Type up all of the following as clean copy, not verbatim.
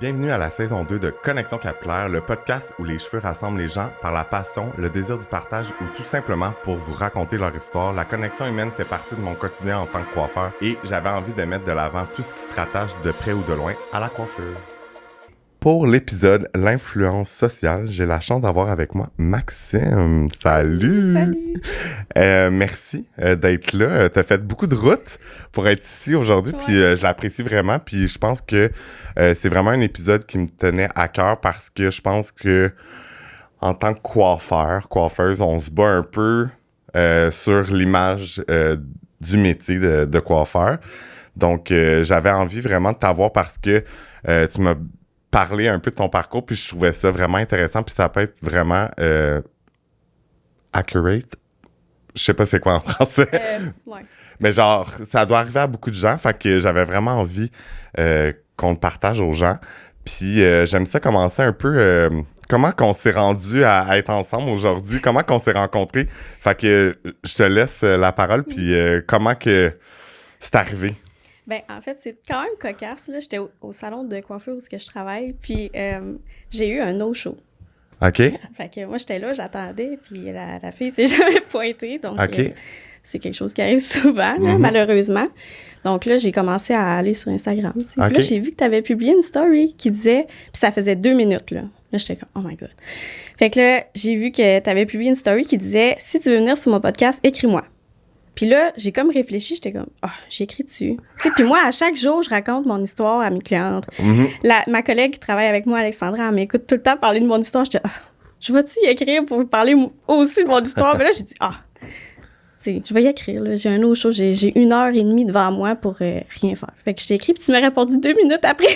Bienvenue à la saison 2 de Connexion Capillaire, le podcast où les cheveux rassemblent les gens par la passion, le désir du partage ou tout simplement pour vous raconter leur histoire. La connexion humaine fait partie de mon quotidien en tant que coiffeur et j'avais envie de mettre de l'avant tout ce qui se rattache de près ou de loin à la coiffure. Pour l'épisode L'influence sociale, j'ai la chance d'avoir avec moi Maxime. Salut! Salut! Merci d'être là. T'as fait beaucoup de route pour être ici aujourd'hui, puis je l'apprécie vraiment. Puis je pense que c'est vraiment un épisode qui me tenait à cœur parce que je pense que en tant que coiffeuse, on se bat un peu sur l'image du métier de coiffeur. Donc, j'avais envie vraiment de t'avoir parce que tu m'as parler un peu de ton parcours, puis je trouvais ça vraiment intéressant, puis ça peut être vraiment accurate. Je sais pas c'est quoi en français. Ouais. Mais genre, ça doit arriver à beaucoup de gens, fait que j'avais vraiment envie qu'on le partage aux gens. Puis j'aime ça commencer un peu... comment qu'on s'est rendu à être ensemble aujourd'hui? Comment qu'on s'est rencontrés? Fait que je te laisse la parole, puis comment que c'est arrivé? Ben, en fait, c'est quand même cocasse, là. J'étais au salon de coiffure où je travaille, puis j'ai eu un no-show. OK. Fait que moi, j'étais là, j'attendais, puis la fille s'est jamais pointée, donc OK. c'est quelque chose qui arrive souvent, là, malheureusement. Donc là, j'ai commencé à aller sur Instagram, tu sais. Puis là, j'ai vu que tu avais publié une story qui disait... Puis ça faisait 2 minutes, là. Là, j'étais comme, oh my God. Fait que là, j'ai vu que tu avais publié une story qui disait, si tu veux venir sur mon podcast, écris-moi. Puis là, j'ai comme réfléchi, j'étais comme, j'écris dessus. Tu sais, puis moi, à chaque jour, je raconte mon histoire à mes clientes. Ma collègue qui travaille avec moi, Alexandra, elle m'écoute tout le temps parler de mon histoire. J'étais, je vais-tu y écrire pour parler aussi de mon histoire? Mais là, j'ai dit, tu sais, je vais y écrire, là. J'ai un autre show, j'ai 1h30 devant moi pour rien faire. Fait que je t'ai écrit, puis tu m'as répondu 2 minutes après.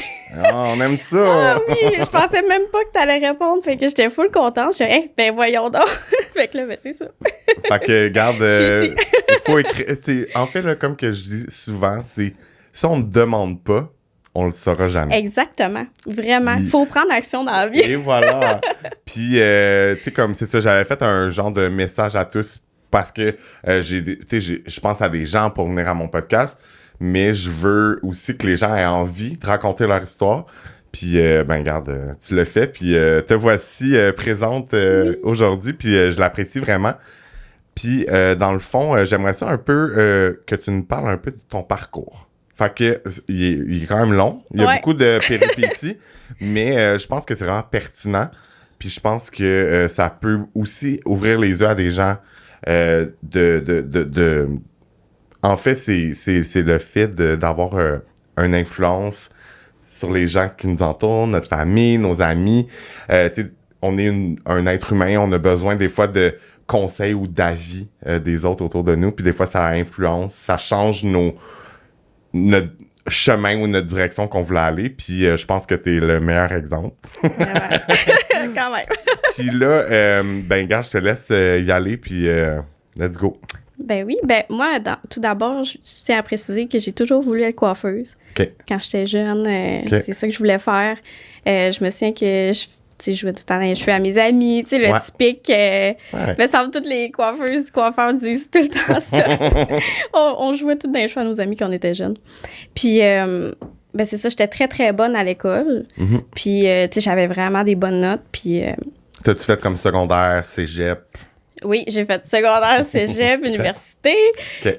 On aime ça! Oui, je pensais même pas que t'allais répondre, fait que j'étais full contente. Je disais, ben voyons donc. Fait que là, ben c'est ça. Fait que, regarde, il faut écrire. En fait, là, comme que je dis souvent, c'est si on ne demande pas, on le saura jamais. Exactement. Vraiment. Il faut prendre action dans la vie. Et voilà. Puis, tu sais, comme c'est ça, j'avais fait un genre de message à tous parce que je pense à des gens pour venir à mon podcast, mais je veux aussi que les gens aient envie de raconter leur histoire. Puis, ben, regarde, tu le fais. Puis, te voici présente aujourd'hui. Puis, je l'apprécie vraiment. Puis, dans le fond, j'aimerais ça un peu que tu nous parles un peu de ton parcours. Fait que, il est quand même long. Il y a beaucoup de péripéties. Mais je pense que c'est vraiment pertinent. Puis, je pense que ça peut aussi ouvrir les yeux à des gens En fait, c'est le fait d'avoir une influence sur les gens qui nous entourent, notre famille, nos amis. On est un être humain, on a besoin des fois de conseils ou d'avis des autres autour de nous. Puis des fois, ça influence, ça change notre chemin ou notre direction qu'on voulait aller. Puis je pense que t'es le meilleur exemple. Quand même. Puis là, ben gars, je te laisse y aller, puis let's go. Ben oui, ben moi, tout d'abord, je tiens à préciser que j'ai toujours voulu être coiffeuse. Okay. Quand j'étais jeune, c'est ça que je voulais faire. Je me souviens que je jouais tout le temps dans les cheveux à mes amis, tu sais, le typique... me semble toutes les coiffeurs disent tout le temps ça. on jouait tout dans les cheveux à nos amis quand on était jeunes. Puis, ben c'est ça, j'étais très, très bonne à l'école. Puis, tu sais, j'avais vraiment des bonnes notes, puis... T'as-tu fait comme secondaire, cégep? Oui, j'ai fait secondaire, cégep, université. Okay.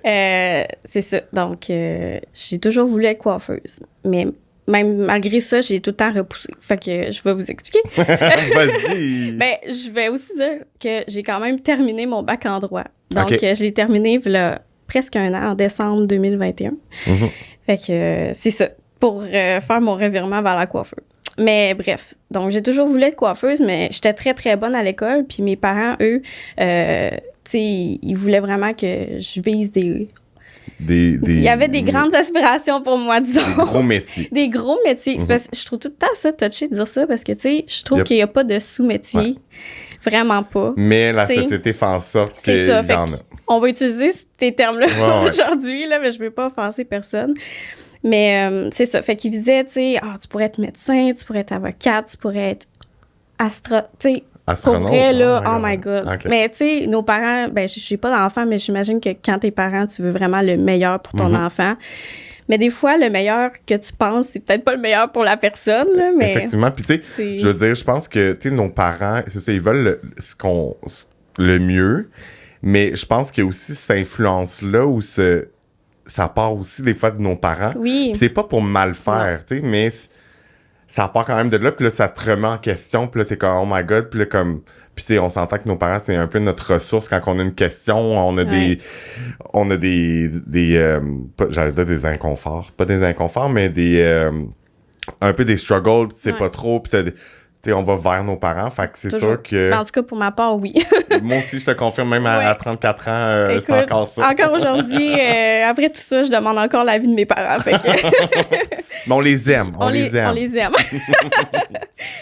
C'est ça. Donc, j'ai toujours voulu être coiffeuse. Mais même malgré ça, j'ai tout le temps repoussé. Fait que je vais vous expliquer. Vas-y! Ben, je vais aussi dire que j'ai quand même terminé mon bac en droit. Donc, je l'ai terminé là, presque 1 an, en décembre 2021. Fait que c'est ça, pour faire mon revirement vers la coiffure. Mais bref, donc j'ai toujours voulu être coiffeuse, mais j'étais très, très bonne à l'école. Puis mes parents, eux, tu sais, ils voulaient vraiment que je vise des... Il y avait des grandes aspirations pour moi, disons. Des gros métiers. Des gros métiers. C'est parce que je trouve tout le temps ça touché de dire ça, parce que, tu sais, je trouve qu'il n'y a pas de sous-métier. Ouais. Vraiment pas. Mais la société fait en sorte qu'il y en a. On va utiliser ces termes-là aujourd'hui, là, mais je ne veux pas offenser personne. Mais c'est ça. Fait qu'ils disaient, tu sais, tu pourrais être médecin, tu pourrais être avocate, tu pourrais être astronaute. Pour vrai, là, oh my God. Okay. Mais tu sais, nos parents, ben j'ai pas d'enfant, mais j'imagine que quand t'es parent, tu veux vraiment le meilleur pour ton enfant. Mais des fois, le meilleur que tu penses, c'est peut-être pas le meilleur pour la personne, là, mais... Effectivement. Puis tu sais, je veux dire, je pense que, tu sais, nos parents, c'est ça, ils veulent le mieux, mais je pense qu'il y a aussi cette influence-là où ça part aussi des fois de nos parents. Oui. Puis c'est pas pour mal faire, tu sais, mais ça part quand même de là, puis là, ça te remet en question, puis là, t'es comme, oh my God, puis là, comme... Puis tu sais, on s'entend que nos parents, c'est un peu notre ressource quand on a une question, on a des... j'allais dire des inconforts. Pas des inconforts, mais un peu des struggles, puis c'est pas trop, puis on va vers nos parents, fait que c'est sûr que... En tout cas, pour ma part, oui. Moi aussi, je te confirme, même à 34 ans, écoute, c'est encore ça. Encore aujourd'hui, après tout ça, je demande encore l'avis de mes parents, fait que... Mais on les aime, on les aime. On les aime.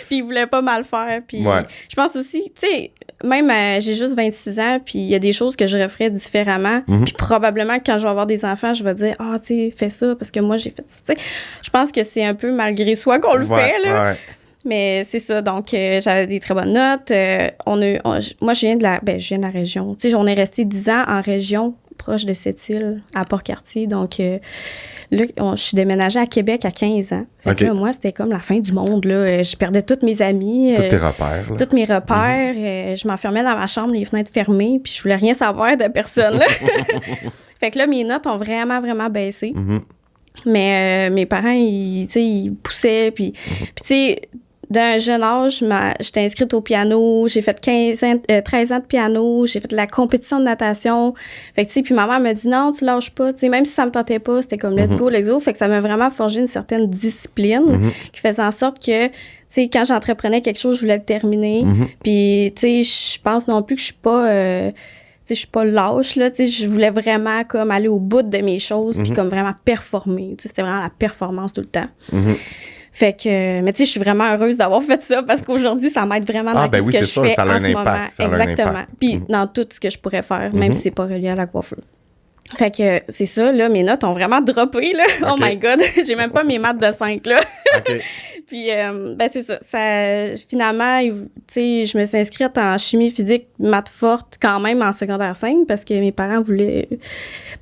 Puis ils voulaient pas mal faire, puis je pense aussi, tu sais, même j'ai juste 26 ans, puis il y a des choses que je referais différemment, puis probablement que quand je vais avoir des enfants, je vais dire « Ah, tu sais, fais ça, parce que moi, j'ai fait ça. » Tu sais, je pense que c'est un peu malgré soi qu'on le fait, là. Ouais. Mais c'est ça, donc j'avais des très bonnes notes. Moi, je viens de la région. Tu sais, on est resté 10 ans en région, proche de Sept-Îles, à Port-Cartier. Donc là, je suis déménagée à Québec à 15 ans. Fait que là, moi, c'était comme la fin du monde, là. Je perdais tous mes amis. Tous tes repères. Tous mes repères. Je m'enfermais dans ma chambre, les fenêtres fermées, puis je voulais rien savoir de personne, là. Fait que là, mes notes ont vraiment, vraiment baissé. Mais mes parents, ils poussaient, puis tu sais... D'un jeune âge, j'étais inscrite au piano, j'ai fait 13 ans de piano, j'ai fait de la compétition de natation. Fait que, tu sais, puis ma mère m'a dit non, tu lâches pas. Tu sais, même si ça me tentait pas, c'était comme let's go, let's go. Fait que ça m'a vraiment forgé une certaine discipline qui faisait en sorte que, tu sais, quand j'entreprenais quelque chose, je voulais le terminer. Puis, tu sais, je pense non plus que je suis pas... tu sais, je suis pas lâche, là, tu sais, je voulais vraiment, comme, aller au bout de mes choses, puis comme vraiment performer. Tu sais, c'était vraiment la performance tout le temps. Fait que, mais tu sais, je suis vraiment heureuse d'avoir fait ça parce qu'aujourd'hui, ça m'aide vraiment dans ce que je fais en ce moment. Exactement. Puis dans tout ce que je pourrais faire, même si c'est pas relié à la coiffure. Fait que c'est ça, là, mes notes ont vraiment droppé, là. Okay. Oh my God, j'ai même pas mes maths de 5, là. Okay. Puis, c'est ça. Finalement, tu sais, je me suis inscrite en chimie physique, maths forte, quand même, en secondaire 5, parce que mes parents voulaient...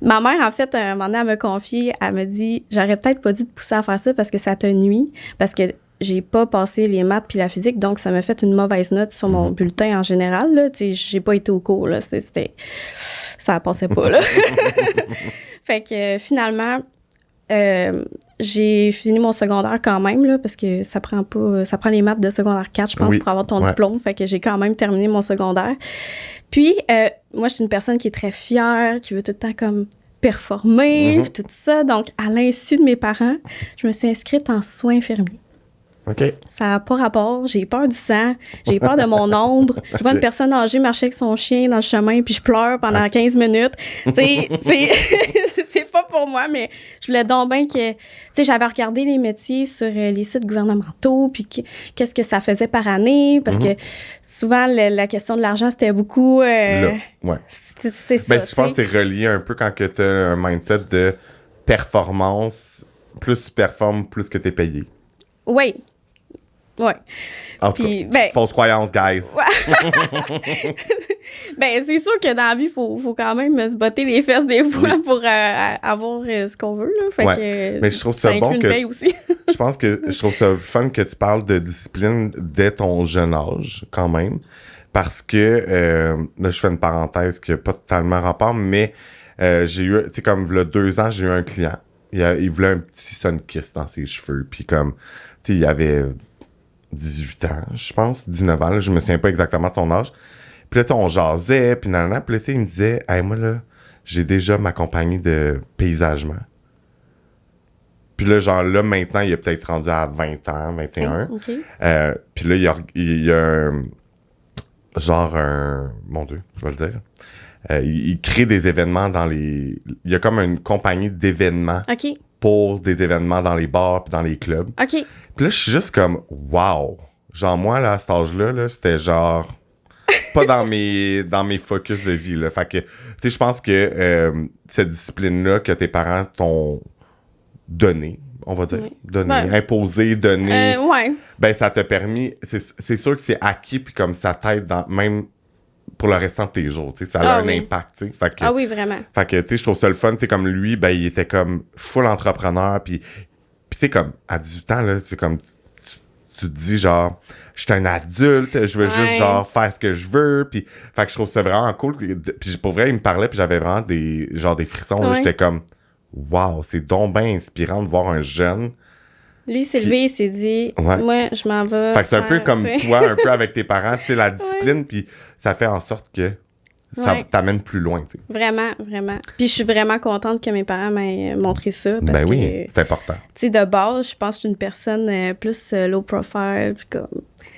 Ma mère, en fait, un moment donné, elle m'a confié, elle m'a dit, j'aurais peut-être pas dû te pousser à faire ça parce que ça te nuit, parce que j'ai pas passé les maths puis la physique, donc ça m'a fait une mauvaise note sur mon bulletin en général, là. Tu sais, j'ai pas été au cours, là. Ça passait pas, là. Fait que finalement, j'ai fini mon secondaire quand même, là, parce que ça prend les maths de secondaire 4, je pense, pour avoir ton diplôme. Fait que j'ai quand même terminé mon secondaire. Puis, moi, je suis une personne qui est très fière, qui veut tout le temps comme performer, puis tout ça. Donc, à l'insu de mes parents, je me suis inscrite en soins infirmiers. Okay. Ça n'a pas rapport. J'ai peur du sang. J'ai peur de mon ombre. Je vois une personne âgée marcher avec son chien dans le chemin, puis je pleure pendant 15 minutes. Tu sais, c'est pas pour moi, mais je voulais donc bien que... Tu sais, j'avais regardé les métiers sur les sites gouvernementaux, puis qu'est-ce que ça faisait par année, parce que souvent, la question de l'argent, c'était beaucoup... C'est ça, je pense que c'est relié un peu quand tu as un mindset de performance. Plus tu performes, plus que tu es payé. Oui. Ouais. En tout cas, fausse croyance, guys. C'est sûr que dans la vie, il faut quand même se botter les fesses des fois pour avoir ce qu'on veut. Là. Fait que, mais je trouve ça bon que... aussi. je trouve ça fun que tu parles de discipline dès ton jeune âge, quand même. Parce que, là, je fais une parenthèse qui n'a pas totalement rapport, mais j'ai eu, tu sais, comme il y a 2 ans, j'ai eu un client. Il voulait un petit Sunkiss dans ses cheveux. Puis comme, tu sais, il avait 18 ans, je pense, 19 ans, là, je me souviens pas exactement de son âge. Puis là, on jasait, puis nanana. Puis là, il me disait, « Hey, moi, là, j'ai déjà ma compagnie de paysagement. » Puis là, genre, là, maintenant, il est peut-être rendu à 20 ans, 21. Okay. Puis là, il y a mon Dieu, je vais le dire. Il crée des événements il y a comme une compagnie d'événements pour des événements dans les bars puis dans les clubs. OK. Puis là, je suis juste comme, wow! Genre, moi, là, à cet âge-là, là, c'était genre... pas dans mes focus de vie, là. Fait que, tu sais, je pense que cette discipline-là que tes parents t'ont donnée, on va dire, imposée, donnée, ça t'a permis... C'est sûr que c'est acquis, puis comme ça t'aide dans... Même pour le restant de tes jours, tu sais, ça a un impact, tu sais. Fait que, oui, vraiment. Fait que, tu sais, je trouve ça le fun, tu sais, comme lui, ben, il était comme full entrepreneur, puis tu sais, comme, à 18 ans, là, tu comme, tu te dis, genre, je suis un adulte, je veux juste, genre, faire ce que je veux, puis, fait que je trouve ça vraiment cool, puis pour vrai, il me parlait, puis j'avais vraiment des frissons, là, j'étais comme, wow, c'est donc bien inspirant de voir un jeune. Lui, il s'est levé, il s'est dit, moi, je m'en vais. Fait que c'est un peu comme toi, un peu avec tes parents, tu sais, la discipline, puis ça fait en sorte que ça t'amène plus loin, tu sais. Vraiment, vraiment. Puis je suis vraiment contente que mes parents m'aient montré ça. Parce ben oui, c'est important. Tu sais, de base, je pense que je suis une personne plus low profile, puis comme,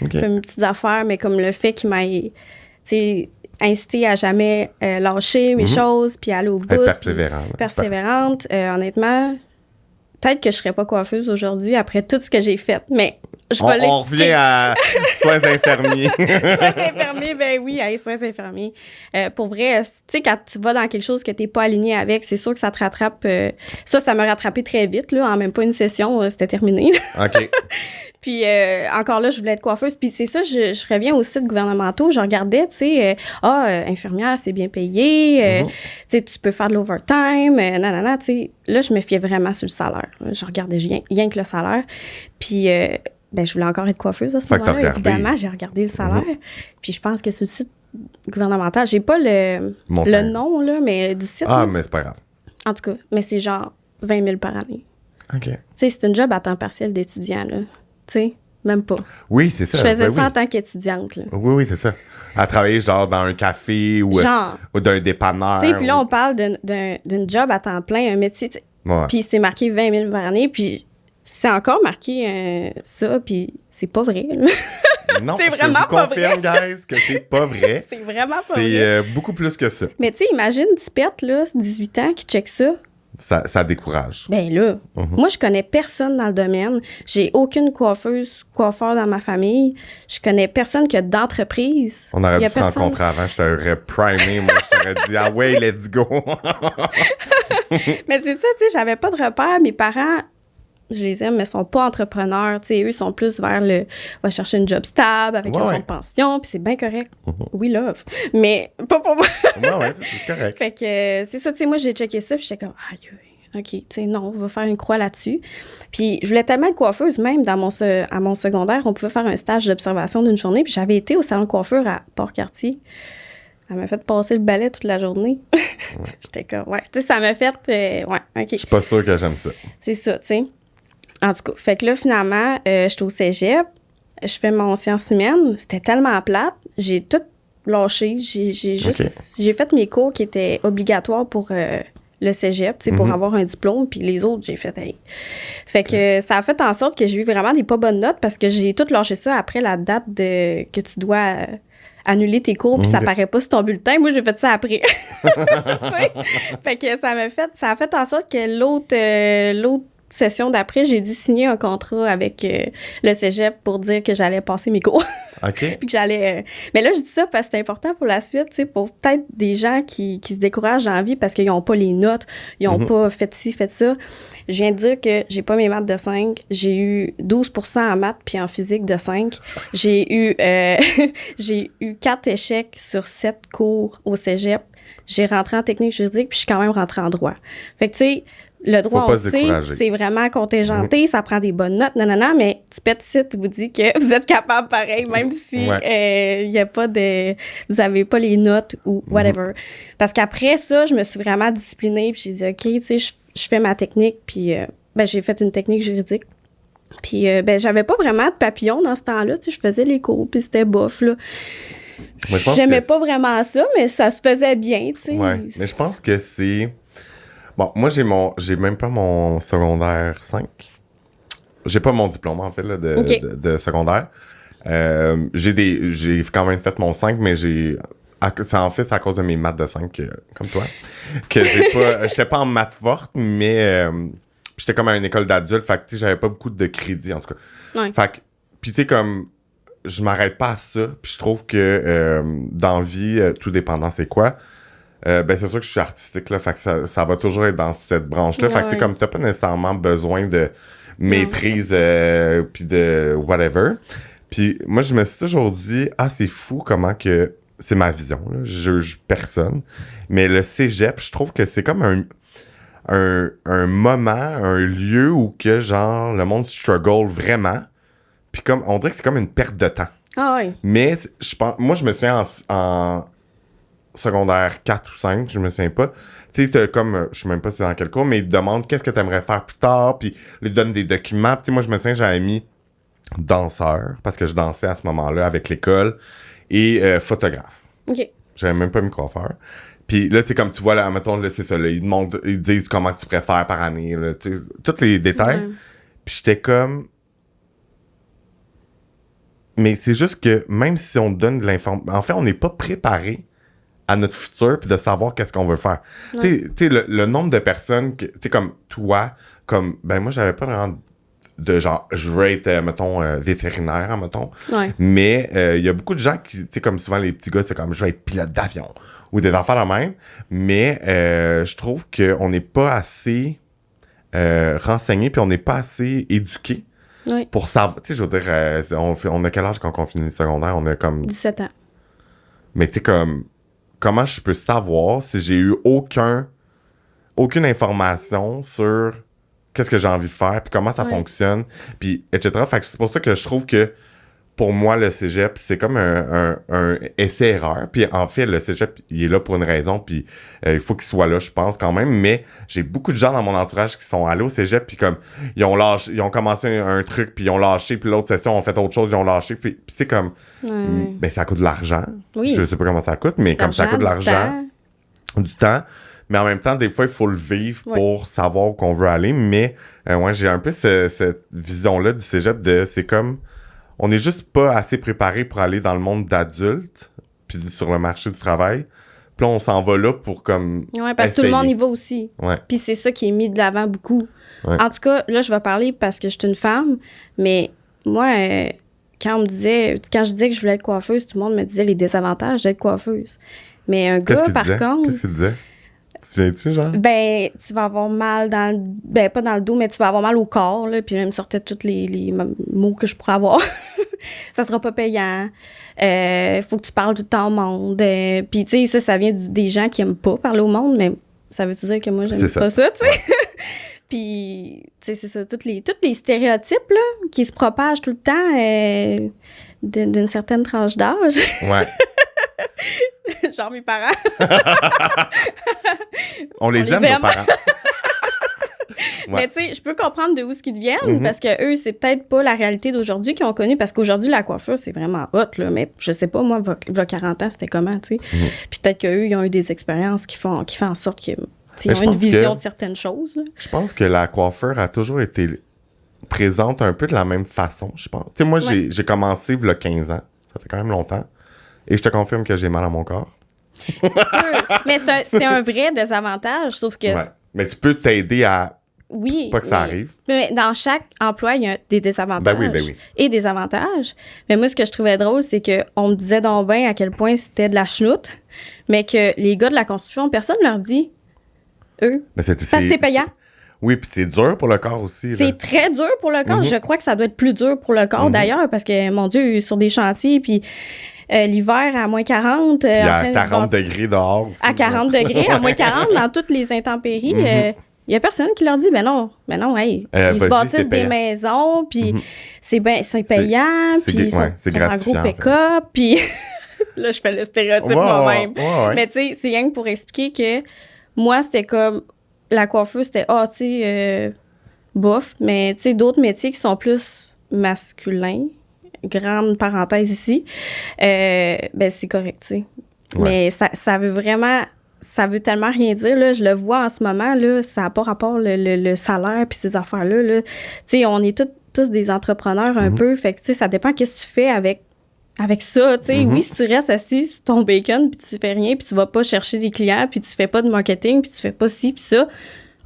je fais mes petites affaires, mais comme le fait qu'il m'ait, tu sais, incité à jamais lâcher mes choses, puis aller au bout. Persévérante. Honnêtement, peut-être que je serais pas coiffeuse aujourd'hui après tout ce que j'ai fait, mais je vais l'expliquer. On revient à soins infirmiers. Soins infirmiers, ben oui, soins infirmiers. Pour vrai, tu sais, quand tu vas dans quelque chose que t'es pas aligné avec, c'est sûr que ça te rattrape. Ça m'a rattrapé très vite, là, en même pas une session, c'était terminé. OK. Puis encore là, je voulais être coiffeuse. Puis c'est ça, je reviens aux sites gouvernementaux. Je regardais, tu sais, infirmière, c'est bien payé. Tu sais, tu peux faire de l'overtime. Tu sais. Là, je me fiais vraiment sur le salaire. Je regardais rien que le salaire. Puis, je voulais encore être coiffeuse à ce moment-là. Évidemment, j'ai regardé le salaire. Puis je pense que sur le site gouvernemental, j'ai pas le nom, là, mais du site. Ah, mais c'est pas grave. En tout cas, mais c'est genre 20 000 par année. OK. Tu sais, c'est une job à temps partiel d'étudiant, là. Tu sais, même pas. Oui, c'est ça. Je faisais ça en tant qu'étudiante, là. Oui, c'est ça. À travailler, genre, dans un café ou d'un dépanneur. Tu sais, puis là, on parle d'une job à temps plein, un métier, tu sais. Puis c'est marqué 20 000 par année, puis c'est encore marqué ça, puis c'est pas vrai, là. Non, c'est vraiment pas vrai. Je vous confirme, guys, que c'est pas vrai. C'est vraiment pas vrai. C'est beaucoup plus que ça. Mais tu sais, imagine Tipette, là, 18 ans, qui check ça. Ça décourage. Ben là, moi, je connais personne dans le domaine. J'ai aucune coiffeur dans ma famille. Je connais personne qui a d'entreprise. On aurait dû se rencontrer avant. Je t'aurais primé, moi. Je t'aurais dit, ah ouais, let's go. Mais c'est ça, tu sais, j'avais pas de repères. Mes parents, je les aime, mais ils sont pas entrepreneurs. Tu sais, eux, ils sont plus vers va chercher une job stable avec un fonds de pension, puis c'est bien correct. We love. Mais pas pour moi. Ouais, c'est correct. Fait que c'est ça, tu sais, moi, j'ai checké ça, puis j'étais comme, aïe, OK, tu sais, non, on va faire une croix là-dessus. Puis je voulais tellement être coiffeuse, même à mon secondaire, on pouvait faire un stage d'observation d'une journée, puis j'avais été au salon de coiffure à Port-Cartier. Elle m'a fait passer le balai toute la journée. J'étais comme, tu sais, ça m'a fait, OK. Je suis pas sûre que j'aime ça. C'est ça, tu sais. En tout cas, fait que là, finalement, j'étais au cégep, je fais mon sciences humaines, c'était tellement plate, j'ai tout lâché, j'ai fait mes cours qui étaient obligatoires pour le cégep, tu sais, pour avoir un diplôme, puis les autres, j'ai fait, hey. Fait que ça a fait en sorte que j'ai eu vraiment des pas bonnes notes parce que j'ai tout lâché ça après la date que tu dois annuler tes cours, puis ça paraît pas sur ton bulletin. Moi, j'ai fait ça après. Fait que ça a fait en sorte que l'autre session d'après, j'ai dû signer un contrat avec le cégep pour dire que j'allais passer mes cours. OK. Puis que j'allais... Mais là, je dis ça parce que c'est important pour la suite, tu sais, pour peut-être des gens qui se découragent dans la vie parce qu'ils n'ont pas les notes, ils n'ont pas fait ci, fait ça. Je viens de dire que j'ai pas mes maths de 5. J'ai eu 12% en maths puis en physique de 5. J'ai eu 4 échecs sur 7 cours au cégep. J'ai rentré en technique juridique puis je suis quand même rentrée en droit. Fait que, tu sais, le droit, on sait, c'est vraiment contingenté, ça prend des bonnes notes, mais Tipette Site vous dit que vous êtes capable pareil, même si y a pas vous avez pas les notes ou whatever. Parce qu'après ça, je me suis vraiment disciplinée, puis j'ai dit, OK, tu sais, je fais ma technique, puis j'ai fait une technique juridique. Puis, j'avais pas vraiment de papillon dans ce temps-là, tu sais, je faisais les cours, puis c'était bof, là. J'aimais pas vraiment ça, mais ça se faisait bien, tu sais. Ouais, mais je pense que c'est... Bon, moi, j'ai même pas mon secondaire 5. J'ai pas mon diplôme, en fait, là, de secondaire. J'ai quand même fait mon 5, mais c'est à cause de mes maths de 5, comme toi, que j'étais pas en maths forte, mais j'étais comme à une école d'adultes, fait que, tu sais, j'avais pas beaucoup de crédit, en tout cas. Ouais. Fait que, puis tu sais, comme, je m'arrête pas à ça, puis je trouve que dans la vie, tout dépendant c'est quoi, c'est sûr que je suis artistique, là, fait que ça va toujours être dans cette branche-là. Fait que, tu sais, comme t'as pas nécessairement besoin de maîtrise, puis de whatever. Puis moi, je me suis toujours dit, c'est fou comment que c'est ma vision, là, je juge personne, mais le cégep, je trouve que c'est comme un moment, un lieu où que, genre, le monde struggle vraiment, puis comme, on dirait que c'est comme une perte de temps. Ah oui. Mais, moi, je me souviens en secondaire 4 ou 5, je me souviens pas. Tu sais, t'as comme, je sais même pas c'est dans quel cours, mais ils te demandent qu'est-ce que tu aimerais faire plus tard, puis ils te donnent des documents. Puis moi, je me souviens, j'avais mis danseur, parce que je dansais à ce moment-là avec l'école, et photographe. OK. J'avais même pas mis coiffeur. Puis là, tu sais, comme tu vois, là, mettons, là, c'est ça, là, ils disent comment tu préfères par année, là, tu sais, tous les détails. Ouais. Puis j'étais comme... Mais c'est juste que même si on donne de l'information... En fait, on n'est pas préparé à notre futur puis de savoir qu'est-ce qu'on veut faire. Ouais. Tu sais, le nombre de personnes, tu sais, comme toi, comme... Ben moi, j'avais pas vraiment de genre, je veux être, mettons, vétérinaire, mettons. Ouais. Mais il y a beaucoup de gens qui, tu sais, comme souvent les petits gars, c'est comme, je veux être pilote d'avion ou des affaires de même. Mais je trouve qu'on n'est pas assez renseigné puis on n'est pas assez éduqué Oui. pour savoir. Tu sais, je veux dire, on a quel âge quand on finit le secondaire? On a comme... 17 ans. Mais tu sais, comme, comment je peux savoir si j'ai eu aucune information sur qu'est-ce que j'ai envie de faire, puis comment ça fonctionne, puis etc. Fait que c'est pour ça que je trouve que, pour moi, le cégep, c'est comme un essai-erreur. Puis en fait, le cégep, il est là pour une raison, puis il faut qu'il soit là, je pense, quand même. Mais j'ai beaucoup de gens dans mon entourage qui sont allés au cégep, puis comme, ils ont commencé un truc, puis ils ont lâché, puis l'autre session, ont fait autre chose, ils ont lâché. Puis c'est comme, ben ça coûte de l'argent. Oui. Je sais pas comment ça coûte, mais comme ça coûte de l'argent, du temps. Mais en même temps, des fois, il faut le vivre pour savoir où qu'on veut aller. Mais ouais, j'ai un peu cette vision-là du cégep de... C'est comme... On n'est juste pas assez préparé pour aller dans le monde d'adultes, puis sur le marché du travail. Puis là, on s'en va là pour comme... Oui, parce que tout le monde y va aussi. Ouais. Puis c'est ça qui est mis de l'avant beaucoup. Ouais. En tout cas, là, je vais parler parce que je suis une femme, mais moi, quand je disais que je voulais être coiffeuse, tout le monde me disait les désavantages d'être coiffeuse. Mais un gars, par contre... Qu'est-ce qu'il disait? Tu viens-tu, genre? Ben, tu vas avoir mal dans le... Ben, pas dans le dos, mais tu vas avoir mal au corps, là. Puis là, il me sortait tous les mots que je pourrais avoir. Ça sera pas payant. Faut que tu parles tout le temps au monde. Puis, tu sais, ça vient des gens qui aiment pas parler au monde, mais ça veut dire que moi, j'aime pas ça, tu sais? Ouais. Puis, tu sais, c'est ça. Tous les stéréotypes, là, qui se propagent tout le temps d'une certaine tranche d'âge. Ouais. Genre mes parents. On les aime, nos parents. Ouais. Mais tu sais, je peux comprendre de où ce qu'ils viennent, parce que eux, c'est peut-être pas la réalité d'aujourd'hui qu'ils ont connue, parce qu'aujourd'hui, la coiffure, c'est vraiment hot, là, mais je sais pas, moi, il y a 40 ans, c'était comment, tu sais. Puis peut-être qu'eux, ils ont eu des expériences qui font en sorte qu'ils ont une vision de certaines choses, là. Je pense que la coiffure a toujours été présente un peu de la même façon, je pense. Tu sais, moi, j'ai commencé il y a 15 ans. Ça fait quand même longtemps. Et je te confirme que j'ai mal à mon corps. C'est sûr. Mais c'est un vrai désavantage, sauf que... Ouais. Mais tu peux t'aider à... Oui. Pas que ça arrive. Mais dans chaque emploi, il y a des désavantages oui. et des avantages. Mais moi, ce que je trouvais drôle, c'est qu'on me disait donc bien à quel point c'était de la chenoute, mais que les gars de la construction, personne ne leur dit, eux, parce que c'est payant. Oui, puis c'est dur pour le corps aussi. C'est très dur pour le corps. Je crois que ça doit être plus dur pour le corps, d'ailleurs, parce que, mon Dieu, sur des chantiers, puis... l'hiver à moins 40. Puis à 40 degrés dehors aussi. À 40 degrés, à moins 40, dans toutes les intempéries. Il y a personne qui leur dit, ben non, hey, ils se bâtissent des maisons, puis c'est payant, puis c'est un gros pick-up, puis là, je fais le stéréotype moi-même. Ouais. Mais tu sais, c'est rien que pour expliquer que moi, c'était comme, la coiffeuse, c'était, tu sais, bof, mais tu sais, d'autres métiers qui sont plus masculins, grande parenthèse ici, ben c'est correct, tu sais. Ouais. Mais ça veut vraiment... Ça veut tellement rien dire, là. Je le vois en ce moment, là, ça n'a pas rapport le salaire puis ces affaires-là, là. Tu sais, on est tous des entrepreneurs un peu, fait que, tu sais, ça dépend qu'est-ce que tu fais avec ça, tu sais. Oui, si tu restes assis sur ton bacon puis tu fais rien puis tu vas pas chercher des clients puis tu fais pas de marketing puis tu fais pas ci puis ça...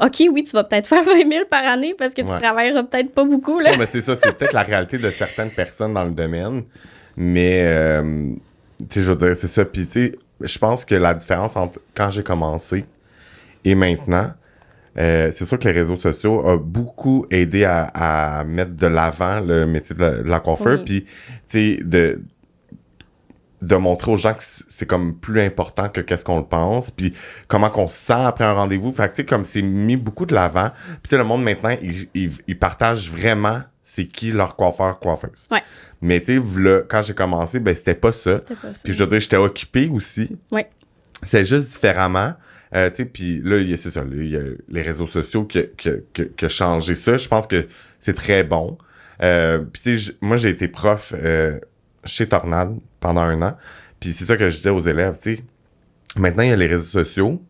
OK, oui, tu vas peut-être faire 20 000 par année parce que tu travailleras peut-être pas beaucoup, là. Non, mais c'est ça, c'est peut-être la réalité de certaines personnes dans le domaine. Mais, tu sais, je veux dire, c'est ça. Puis, tu sais, je pense que la différence entre quand j'ai commencé et maintenant, c'est sûr que les réseaux sociaux ont beaucoup aidé à mettre de l'avant le métier de la coiffeur. Puis, tu sais, de montrer aux gens que c'est comme plus important que qu'est-ce qu'on le pense, puis comment qu'on se sent après un rendez-vous. Fait que, tu sais, comme c'est mis beaucoup de l'avant. Puis, tu sais, le monde, maintenant, il partage vraiment c'est qui leur coiffeuse. Ouais. Mais, tu sais, quand j'ai commencé, ben, c'était pas ça. Puis, je veux dire, j'étais occupé aussi. Ouais. C'est juste différemment. Tu sais, puis là, c'est ça, il y a les réseaux sociaux qui a changé ça. Je pense que c'est très bon. Puis, tu sais, moi, j'ai été prof chez Tornade pendant 1 an. Puis c'est ça que je disais aux élèves, tu sais. Maintenant, il y a les réseaux sociaux.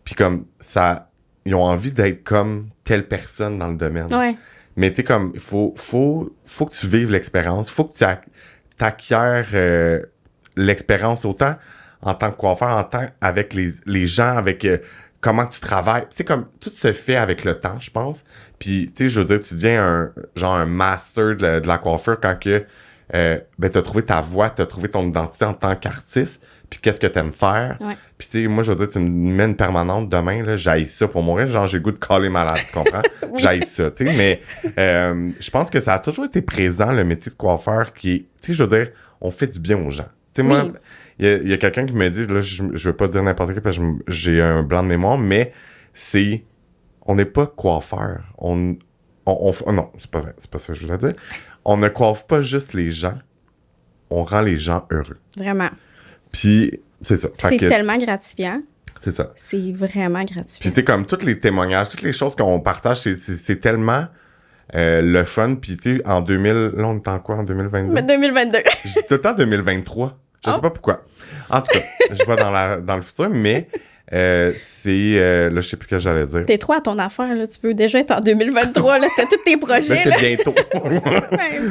Puis comme ça, ils ont envie d'être comme telle personne dans le domaine. Ouais. Mais tu sais, comme, il faut que tu vives l'expérience. Il faut que tu acquières l'expérience autant en tant que coiffeur, en tant avec les gens, avec comment tu travailles. Tu sais, comme, tout se fait avec le temps, je pense. Puis, tu sais, je veux dire, tu deviens un master de la coiffure quand que ben, t'as trouvé ta voix, t'as trouvé ton identité en tant qu'artiste, puis qu'est-ce que t'aimes faire. Ouais. Puis tu sais, moi, je veux dire, tu me mets une permanente demain, là, j'haïs ça pour mourir, genre, j'ai le goût de caler malade, tu comprends? Oui. J'haïs ça, tu sais, mais je pense que ça a toujours été présent, le métier de coiffeur, qui est, tu sais, je veux dire, on fait du bien aux gens. Tu sais, moi, il y a quelqu'un qui me dit, là, je veux pas dire n'importe quoi, parce que j'ai un blanc de mémoire, mais on n'est pas coiffeur, non, c'est pas vrai, c'est pas ça que je voulais dire. On ne coiffe pas juste les gens, on rend les gens heureux. Vraiment. Puis, c'est ça. C'est tellement gratifiant. C'est ça. C'est vraiment gratifiant. Puis, tu sais, comme tous les témoignages, toutes les choses qu'on partage, c'est tellement le fun. Puis, tu sais, en 2000... Là, on est en quoi, en 2022? 2022. Je dis tout le temps 2023. Je sais pas pourquoi. En tout cas, je vois dans le futur, mais... là, je sais plus ce que j'allais dire. T'es trop à ton affaire, là. Tu veux déjà être en 2023, là. T'as tous tes projets, là. C'est bientôt.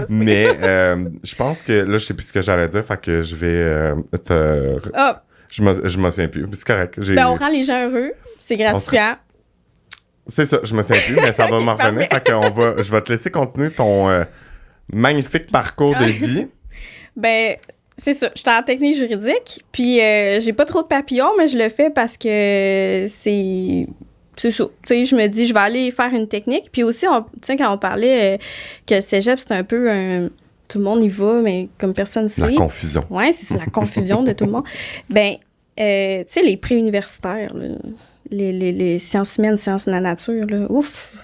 Mais je pense que là, je sais plus ce que j'allais dire, fait que je vais je me souviens plus. C'est correct. On rend les gens heureux. C'est gratifiant. C'est ça, je me souviens plus, mais ça va m'en revenir. Fait que je vais te laisser continuer ton magnifique parcours de vie. Ben... C'est ça, j'étais en technique juridique, puis j'ai pas trop de papillons, mais je le fais parce que c'est ça. Tu sais, je me dis, je vais aller faire une technique. Puis aussi, tu sais, quand on parlait que le cégep, c'est un peu tout le monde y va, mais comme personne ne sait. La confusion. Oui, c'est la confusion de tout le monde. Ben, tu sais, les préuniversitaires, là, les sciences humaines, sciences de la nature, là, ouf.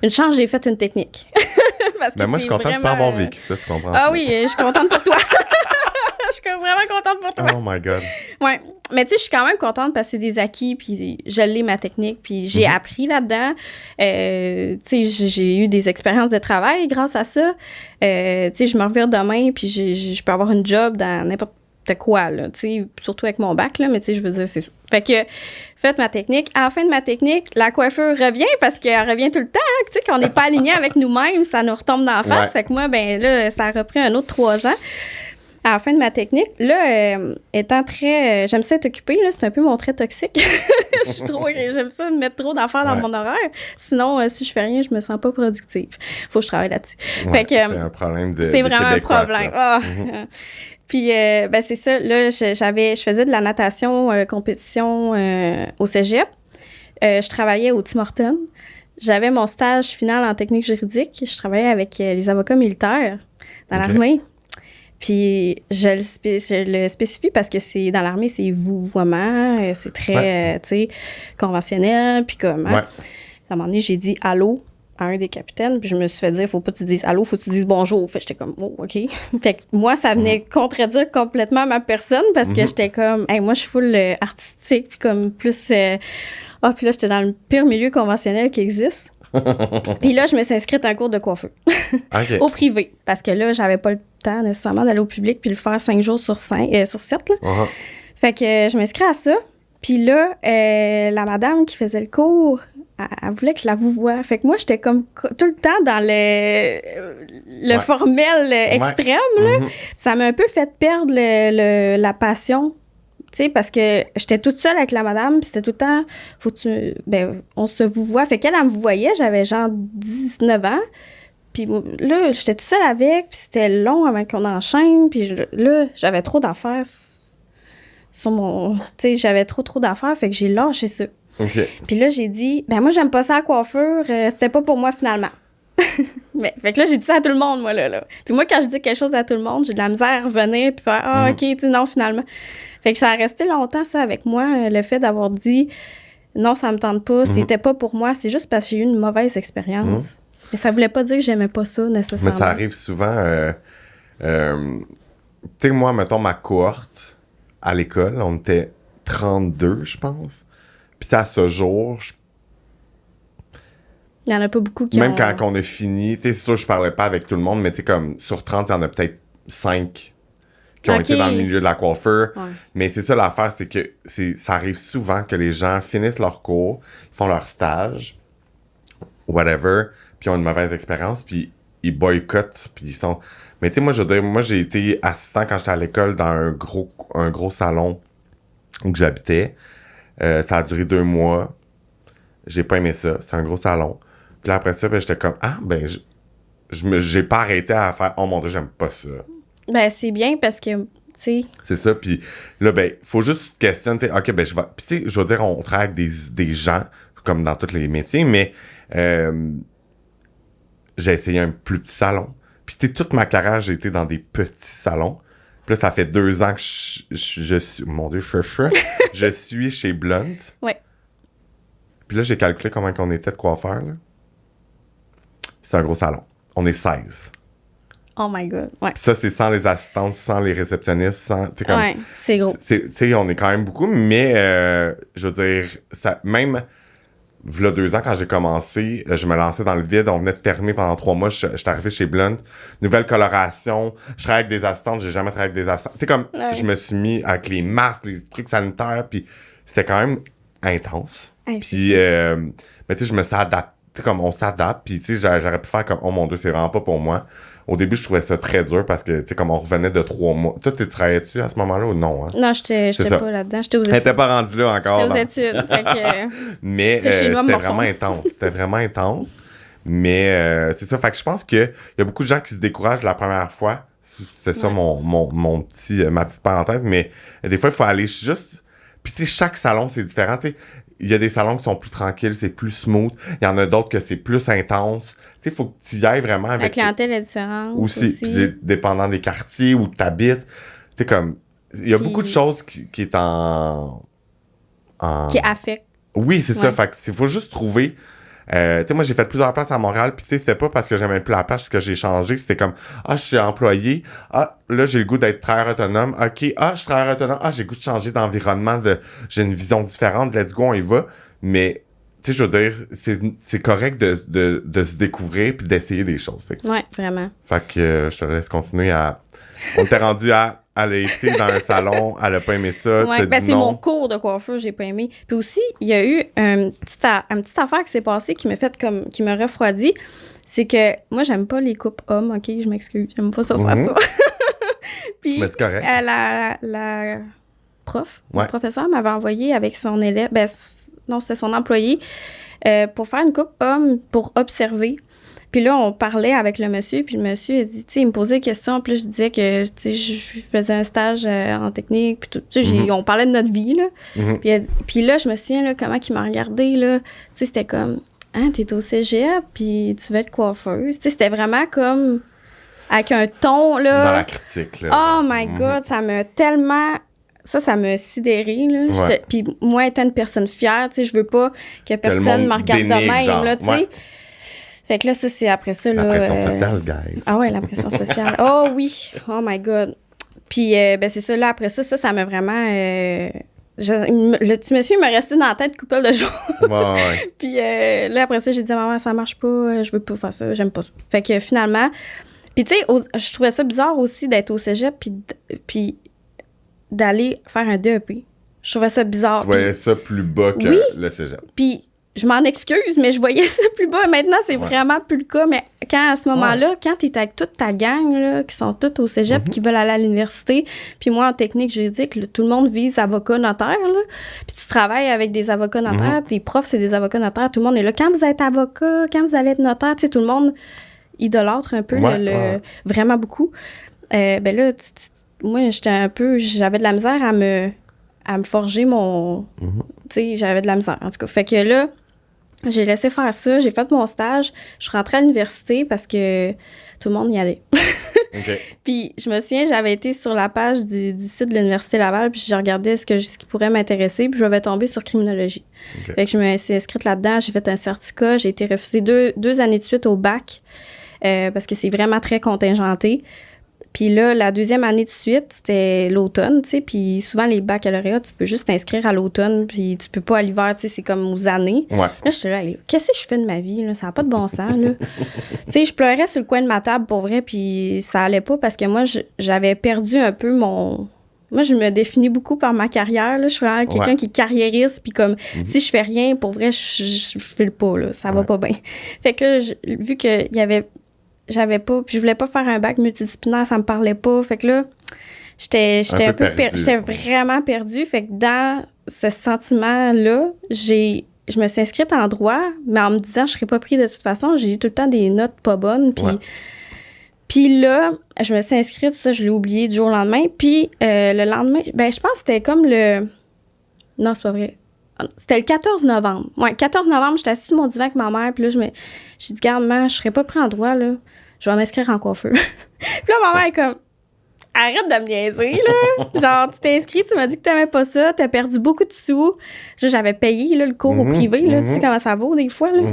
Une chance, j'ai fait une technique. Mais moi, je suis contente de ne pas avoir vécu ça, tu comprends? Ah oui, je suis contente pour toi. Je suis vraiment contente pour toi. Oh my God. Ouais. Mais tu sais, je suis quand même contente parce que c'est des acquis, puis je l'ai, ma technique, puis j'ai appris là-dedans. Tu sais, j'ai eu des expériences de travail grâce à ça. Tu sais, je me revire demain, puis je peux avoir une job dans n'importe quoi, là, tu sais, surtout avec mon bac, là, mais tu sais, je veux dire, c'est ça. Fait que, faites ma technique. À la fin de ma technique, la coiffure revient parce qu'elle revient tout le temps, hein, tu sais, qu'on n'est pas aligné avec nous-mêmes, ça nous retombe dans la face. Ouais. Fait que moi, ben là, ça a repris un autre 3 ans. À la fin de ma technique, là, étant très... j'aime ça être occupée, là, c'est un peu mon trait toxique. J'aime ça mettre trop d'affaires dans mon horaire. Sinon, si je fais rien, je me sens pas productive. Faut que je travaille là-dessus. Ouais, fait que, c'est un problème de c'est vraiment un problème. Oh. Puis, ben c'est ça, là, je faisais de la natation compétition au cégep. Je travaillais au Tim Hortons. J'avais mon stage final en technique juridique. Je travaillais avec les avocats militaires dans l'armée. Puis, je le spécifie parce que c'est dans l'armée, c'est vouvoiement, c'est très, tu sais, conventionnel. Puis, comme, à un moment donné, j'ai dit « Allô » à un des capitaines, puis je me suis fait dire, faut pas que tu dises allô, faut que tu dises bonjour. Fait que j'étais comme, oh, OK. Fait que moi, ça venait contredire complètement ma personne parce que j'étais comme, hey, moi, je suis full artistique, puis comme plus. Puis là, j'étais dans le pire milieu conventionnel qui existe. Puis là, je me suis inscrite à un cours de coiffeur. Au privé. Parce que là, j'avais pas le temps nécessairement d'aller au public puis le faire 5 jours sur 7. Là. Fait que je m'inscris à ça. Puis là, la madame qui faisait le cours, elle voulait que je la vouvoie. Fait que moi, j'étais comme tout le temps dans le formel extrême. Là. Ça m'a un peu fait perdre la passion. Tu sais, parce que j'étais toute seule avec la madame, puis c'était tout le temps, on se vouvoie. Fait qu'elle, elle me voyait, j'avais genre 19 ans. Puis là, j'étais toute seule avec, puis c'était long avant qu'on enchaîne. Puis là, j'avais trop d'affaires sur mon... Tu sais, j'avais trop d'affaires, fait que j'ai lâché ça. Puis là, j'ai dit, moi, j'aime pas ça la coiffure, c'était pas pour moi finalement. Mais, fait que là, j'ai dit ça à tout le monde, moi, là. Puis moi, quand je dis quelque chose à tout le monde, j'ai de la misère à revenir puis faire « Ah, OK, tu sais, non, finalement. » Fait que ça a resté longtemps, ça, avec moi, le fait d'avoir dit « Non, ça me tente pas, c'était pas pour moi. » C'est juste parce que j'ai eu une mauvaise expérience. Mais ça voulait pas dire que j'aimais pas ça, nécessairement. Mais ça arrive souvent... tu sais, moi, mettons, ma cohorte à l'école, on était 32, je pense. Puis à ce jour, il y en a pas beaucoup qui même quand on a fini, tu sais, c'est sûr, je parlais pas avec tout le monde, mais tu sais, comme sur 30, il y en a peut-être 5 qui ont été dans le milieu de la coiffure. Ouais. Mais c'est ça l'affaire, c'est que ça arrive souvent que les gens finissent leur cours, font leur stage, whatever, puis ont une mauvaise expérience, puis ils boycottent, puis ils sont... Mais tu sais, moi, je veux dire, moi, j'ai été assistant quand j'étais à l'école dans un gros salon où j'habitais. Ça a duré 2 mois. J'ai pas aimé ça. C'était un gros salon. Puis là, après ça, ben, j'étais comme, j'ai pas arrêté à faire, oh mon Dieu, j'aime pas ça. Ben, c'est bien parce que, tu sais... C'est ça. Puis là, ben, faut juste te questionner, OK, ben, je vais... Puis tu sais, je veux dire, on travaille avec des gens, comme dans tous les métiers, mais j'ai essayé un plus petit salon. Puis tu sais, toute ma carrière, j'ai été dans des petits salons. Puis là, ça fait 2 ans que je suis... Mon Dieu, je suis chez Blunt. Ouais. Puis là, j'ai calculé comment on était de coiffeur, là. C'est un gros salon. On est 16. Oh my God, ouais. Puis ça, c'est sans les assistantes, sans les réceptionnistes, sans... Comme, ouais, c'est gros. Tu sais, on est quand même beaucoup, mais je veux dire, ça, même... V'là 2 ans, quand j'ai commencé, je me lançais dans le vide. On venait de fermer pendant 3 mois. J'étais arrivé chez Blunt. Nouvelle coloration. Je travaillais avec des assistantes. J'ai jamais travaillé avec des assistantes. Tu sais, comme, je me suis mis avec les masques, les trucs sanitaires, puis c'était quand même intense. Puis, mais tu sais, je me suis adapté. Tu sais, comme, on s'adapte. Puis, tu sais, j'aurais pu faire comme, oh mon Dieu, c'est vraiment pas pour moi. Au début, je trouvais ça très dur parce que, tu sais, comme on revenait de 3 mois. Toi, tu travaillais-tu à ce moment-là ou non? Hein? Non, j'étais pas là-dedans. J'étais aux études. Elle était pas rendue là encore. J'étais aux études. Fait que, mais c'était vraiment intense. C'était vraiment intense. Mais c'est ça. Fait que je pense qu'il y a beaucoup de gens qui se découragent la première fois. C'est ça mon petit, ma petite parenthèse. Mais des fois, il faut aller juste... Puis tu sais, chaque salon, c'est différent. Tu sais, il y a des salons qui sont plus tranquilles, c'est plus smooth. Il y en a d'autres que c'est plus intense. Tu sais, il faut que tu y ailles vraiment avec... La clientèle est différente aussi. Puis dépendant des quartiers où tu habites. Tu sais, comme... Il y a beaucoup de choses qui est qui affectent. Oui, c'est ça. Fait qu'il faut juste trouver... tu sais, moi, j'ai fait plusieurs places à Montréal, puis tu sais, c'était pas parce que j'aimais plus la place que j'ai changé, c'était comme, je suis employé, là, j'ai le goût d'être travailleur autonome, OK, je suis travailleur autonome, j'ai le goût de changer d'environnement, j'ai une vision différente, let's go, on y va, mais, tu sais, je veux dire, c'est correct de se découvrir puis d'essayer des choses. Ouais, vraiment. Fait que je te laisse continuer à... On était rendu à... Elle a été dans un salon, elle a pas aimé ça. Ouais, ben c'est mon cours de coiffure, j'ai pas aimé. Puis aussi, il y a eu une petite affaire qui s'est passée qui m'a refroidi. C'est que moi, j'aime pas les coupes hommes, OK? Je m'excuse, j'aime pas ça faire ça. Puis, mais c'est correct. La prof, le professeur m'avait envoyé avec son élève, non, c'était son employé, pour faire une coupe homme pour observer. Puis là, on parlait avec le monsieur, puis le monsieur, il dit, tu sais, il me posait des questions, puis là, je disais que, tu sais, je faisais un stage en technique, puis tout, tu sais, on parlait de notre vie, là. Puis là, je me souviens, là, comment il m'a regardé, là, tu sais, c'était comme, t'es au cégep, puis tu vas être coiffeuse. Tu sais, c'était vraiment comme, avec un ton, là. Dans la critique, là. Oh my God, ça m'a tellement... Ça m'a sidéré, là. Ouais. Puis moi, étant une personne fière, tu sais, je veux pas que personne me regarde de même, genre. là, tu sais. Ouais. Fait que là, ça, c'est après ça, là... La pression sociale, guys. Ah ouais, la pression sociale. Oh oui! Oh my God! Puis, c'est ça, là, après ça, ça m'a vraiment... le petit monsieur m'a resté dans la tête couple de jours. Ouais. Puis là, après ça, j'ai dit, maman, ça marche pas, je veux pas faire ça, j'aime pas ça. Fait que finalement... Puis, tu sais, je trouvais ça bizarre aussi d'être au cégep, puis d'aller faire un DEP. Je trouvais ça bizarre. Tu voyais ça plus bas que le cégep. Puis, je m'en excuse, mais je voyais ça plus bas. Maintenant, c'est vraiment plus le cas. Mais quand, à ce moment-là, quand tu es avec toute ta gang, là, qui sont toutes au cégep, qui veulent aller à l'université, puis moi, en technique juridique, tout le monde vise avocat notaire, là. Puis tu travailles avec des avocats notaires, tes profs, c'est des avocats notaires, tout le monde est là. Quand vous êtes avocat, quand vous allez être notaire, tu sais, tout le monde idolâtre un peu, vraiment beaucoup. Ben là, moi, j'avais de la misère à me forger mon... Tu sais, j'avais de la misère, en tout cas. Fait que là, J'ai laissé faire ça, j'ai fait mon stage. Je suis rentrée à l'université parce que tout le monde y allait. Okay. Puis je me souviens, j'avais été sur la page du site de l'Université Laval, puis je regardais ce qui pourrait m'intéresser, puis je vais tomber sur criminologie. Okay. Fait que je me suis inscrite là-dedans, j'ai fait un certificat, j'ai été refusée deux années de suite au bac, parce que c'est vraiment très contingenté. Puis là, la deuxième année de suite, c'était l'automne, tu sais, puis souvent, les baccalauréats, tu peux juste t'inscrire à l'automne, puis tu peux pas à l'hiver, tu sais, c'est comme aux années. Ouais. Là, j'étais là, qu'est-ce que je fais de ma vie, là? Ça n'a pas de bon sens, là. Tu sais, je pleurais sur le coin de ma table, pour vrai, puis ça allait pas, parce que moi, j'avais perdu un peu mon... Moi, je me définis beaucoup par ma carrière, là. Je suis vraiment quelqu'un qui est carriériste, puis comme, si je fais rien, pour vrai, je fais le pas, là. Ça va pas bien. Fait que là, vu qu'il y avait... J'avais pas, puis je voulais pas faire un bac multidisciplinaire, ça me parlait pas. Fait que là, j'étais un peu j'étais vraiment perdue. Fait que dans ce sentiment-là, je me suis inscrite en droit, mais en me disant je serais pas prise de toute façon. J'ai eu tout le temps des notes pas bonnes. Puis là, je me suis inscrite, ça, je l'ai oublié du jour au lendemain. Puis le lendemain, ben je pense que c'était comme le... Non, c'est pas vrai. C'était le 14 novembre. Ouais, le 14 novembre, j'étais assise sur mon divan avec ma mère, puis là, j'ai dit, garde, maman, je serais pas pris en droit, là. Je vais m'inscrire en coiffeur. Puis là, ma mère est comme, arrête de me niaiser, là. Genre, tu t'es inscrit, tu m'as dit que t'aimais pas ça, t'as perdu beaucoup de sous. J'avais payé, là, le cours au privé, là. Tu sais comment ça vaut, des fois, là.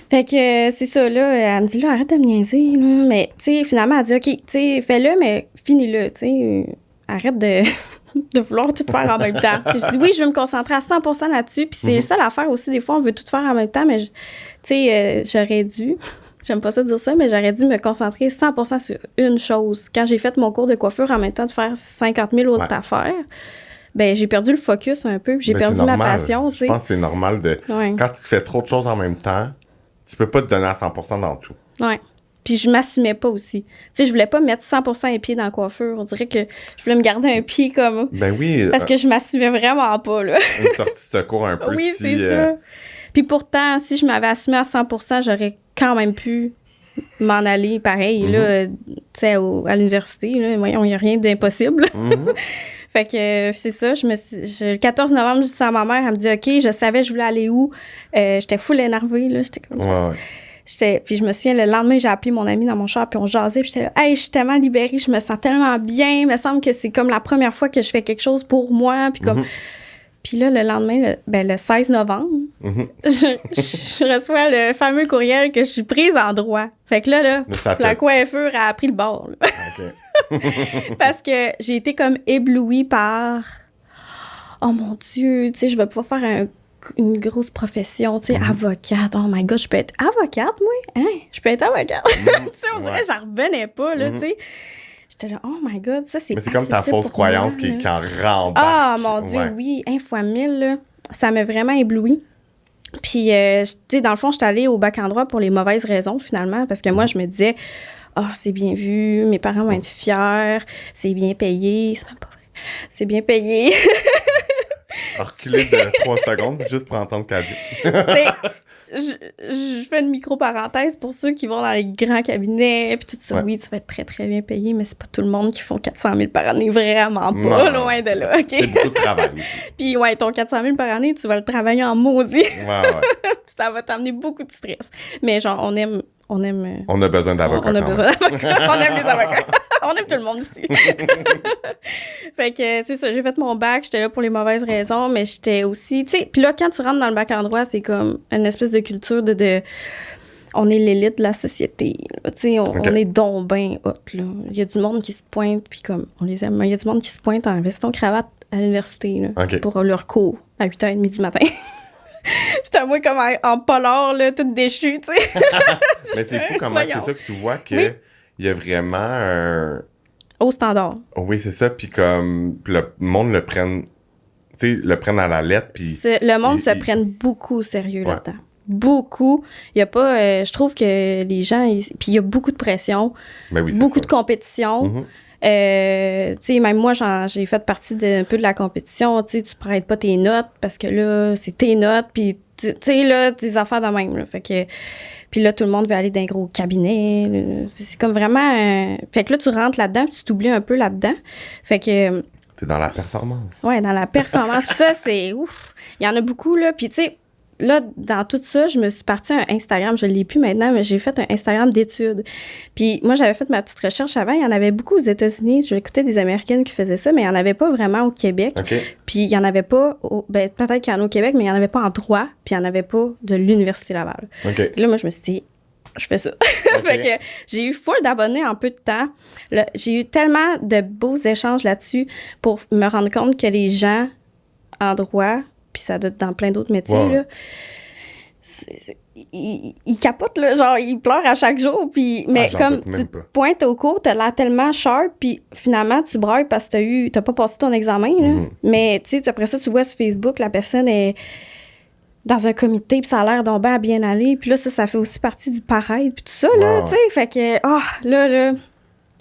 Fait que c'est ça, là. Elle me dit, là, arrête de me niaiser, là. Mais, tu sais, finalement, elle dit, OK, tu sais, fais-le, mais finis-le, tu sais. Arrête de vouloir tout faire en même temps. Puis je dis oui, je veux me concentrer à 100% là-dessus. Puis c'est ça l'affaire aussi. Des fois, on veut tout faire en même temps, mais tu sais, j'aurais dû, j'aime pas ça dire ça, mais j'aurais dû me concentrer 100% sur une chose. Quand j'ai fait mon cours de coiffure en même temps de faire 50 000 autres affaires, ben j'ai perdu le focus un peu. J'ai perdu ma passion. Je pense que c'est normal de... Quand tu fais trop de choses en même temps, tu peux pas te donner à 100% dans tout. Ouais. Puis je m'assumais pas aussi. Tu sais, je voulais pas mettre 100% les pieds dans la coiffure. On dirait que je voulais me garder un pied comme... Ben oui. Parce que je m'assumais vraiment pas, là. Une sortie de secours un peu. Oui, c'est ça. Puis pourtant, si je m'avais assumé à 100%, j'aurais quand même pu m'en aller pareil, là, tu sais, à l'université. Là. Voyons, il n'y a rien d'impossible. Fait que c'est ça, le 14 novembre, je dis ça à ma mère, elle me dit « OK, je savais je voulais aller où. » J'étais full énervée, là. J'étais comme... Puis je me souviens, le lendemain, j'ai appelé mon ami dans mon char, puis on jasait, puis j'étais là, hey, je suis tellement libérée, je me sens tellement bien, il me semble que c'est comme la première fois que je fais quelque chose pour moi, puis comme... Puis là, le lendemain, le 16 novembre, je reçois le fameux courriel que je suis prise en droit. Fait que là la coiffure a pris le bord. Parce que j'ai été comme éblouie par... Oh mon Dieu, tu sais, je vais pouvoir faire une grosse profession, tu sais, avocate. Oh my God, je peux être avocate, moi? Hein? Je peux être avocate. Tu sais, on dirait que j'en revenais pas, là, tu sais. J'étais là, oh my God, ça, c'est... Mais c'est comme ta fausse croyance qui en rembarque. Ah, mon Dieu, oui, 1 fois 1000, là. Ça m'a vraiment ébloui. Puis, tu sais, dans le fond, j'étais allée au bac en droit pour les mauvaises raisons, finalement, parce que moi, je me disais, c'est bien vu, mes parents vont être fiers, c'est bien payé. C'est même pas vrai. C'est bien payé. Reculer de 3 secondes juste pour entendre ce qu'elle dit. Je fais une micro-parenthèse pour ceux qui vont dans les grands cabinets puis tout ça. Oui, tu vas être très, très bien payé, mais c'est pas tout le monde qui font 400 000 par année. Vraiment pas, loin de là, OK? C'est beaucoup de travail aussi. Puis ton 400 000 par année, tu vas le travailler en maudit. Ça va t'amener beaucoup de stress. Mais genre, on aime... On a besoin d'avocats. On a besoin d'avocats. On aime les avocats. On aime tout le monde ici. Fait que c'est ça, j'ai fait mon bac, j'étais là pour les mauvaises raisons, mais j'étais aussi, tu sais, puis là, quand tu rentres dans le bac en droit, c'est comme une espèce de culture de on est l'élite de la société, tu sais, on est donc ben hot, là. Il y a du monde qui se pointe, puis comme, on les aime, il y a du monde qui se pointe en veston-cravate à l'université, là, pour leur cours à 8h30 du matin. Putain, moi, comme en polar, là, toute déchue, tu sais. Mais c'est fou comment c'est ça que tu vois qu'il y a vraiment un... Au standard. Oui, c'est ça. Puis comme le monde le prenne à la lettre. Puis le monde se prenne beaucoup au sérieux là-dedans. Beaucoup. Il y a pas... je trouve que les gens... Puis il y a beaucoup de pression. Ben oui, beaucoup de compétition. Tu sais, même moi, j'ai fait partie un peu de la compétition. Tu sais, tu prêtes pas tes notes parce que là, c'est tes notes. Puis, tu sais, là, tes affaires de même. Là. Fait que... Puis là, tout le monde veut aller dans un gros cabinet. Là. C'est comme vraiment... Fait que là, tu rentres là-dedans, puis tu t'oublies un peu là-dedans. Fait que... T'es dans la performance. Ouais, dans la performance. Puis ça, c'est... Ouf! Il y en a beaucoup, là. Puis tu sais, là, dans tout ça, je me suis partie un Instagram. Je ne l'ai plus maintenant, mais j'ai fait un Instagram d'études. Puis moi, j'avais fait ma petite recherche avant. Il y en avait beaucoup aux États-Unis. J'écoutais des Américaines qui faisaient ça, mais il n'y en avait pas vraiment au Québec. Okay. Puis il n'y en avait pas, peut-être qu'il y en a au Québec, mais il n'y en avait pas en droit, puis il n'y en avait pas de l'Université Laval. Okay. Là, moi, je me suis dit, je fais ça. Okay. Fait que j'ai eu full d'abonnés en peu de temps. Là, j'ai eu tellement de beaux échanges là-dessus pour me rendre compte que les gens en droit, puis ça doit être dans plein d'autres métiers, wow. Là, ils capotent, là, genre, ils pleurent à chaque jour, puis, mais comme tu te pointes au cours, t'as l'air tellement sharp, puis finalement, tu brailles parce que t'as pas passé ton examen, là. Mais, tu sais, après ça, tu vois sur Facebook, la personne est dans un comité, puis ça a l'air donc bien aller, puis là, ça fait aussi partie du paraître, puis tout ça, là, tu sais, fait que, là,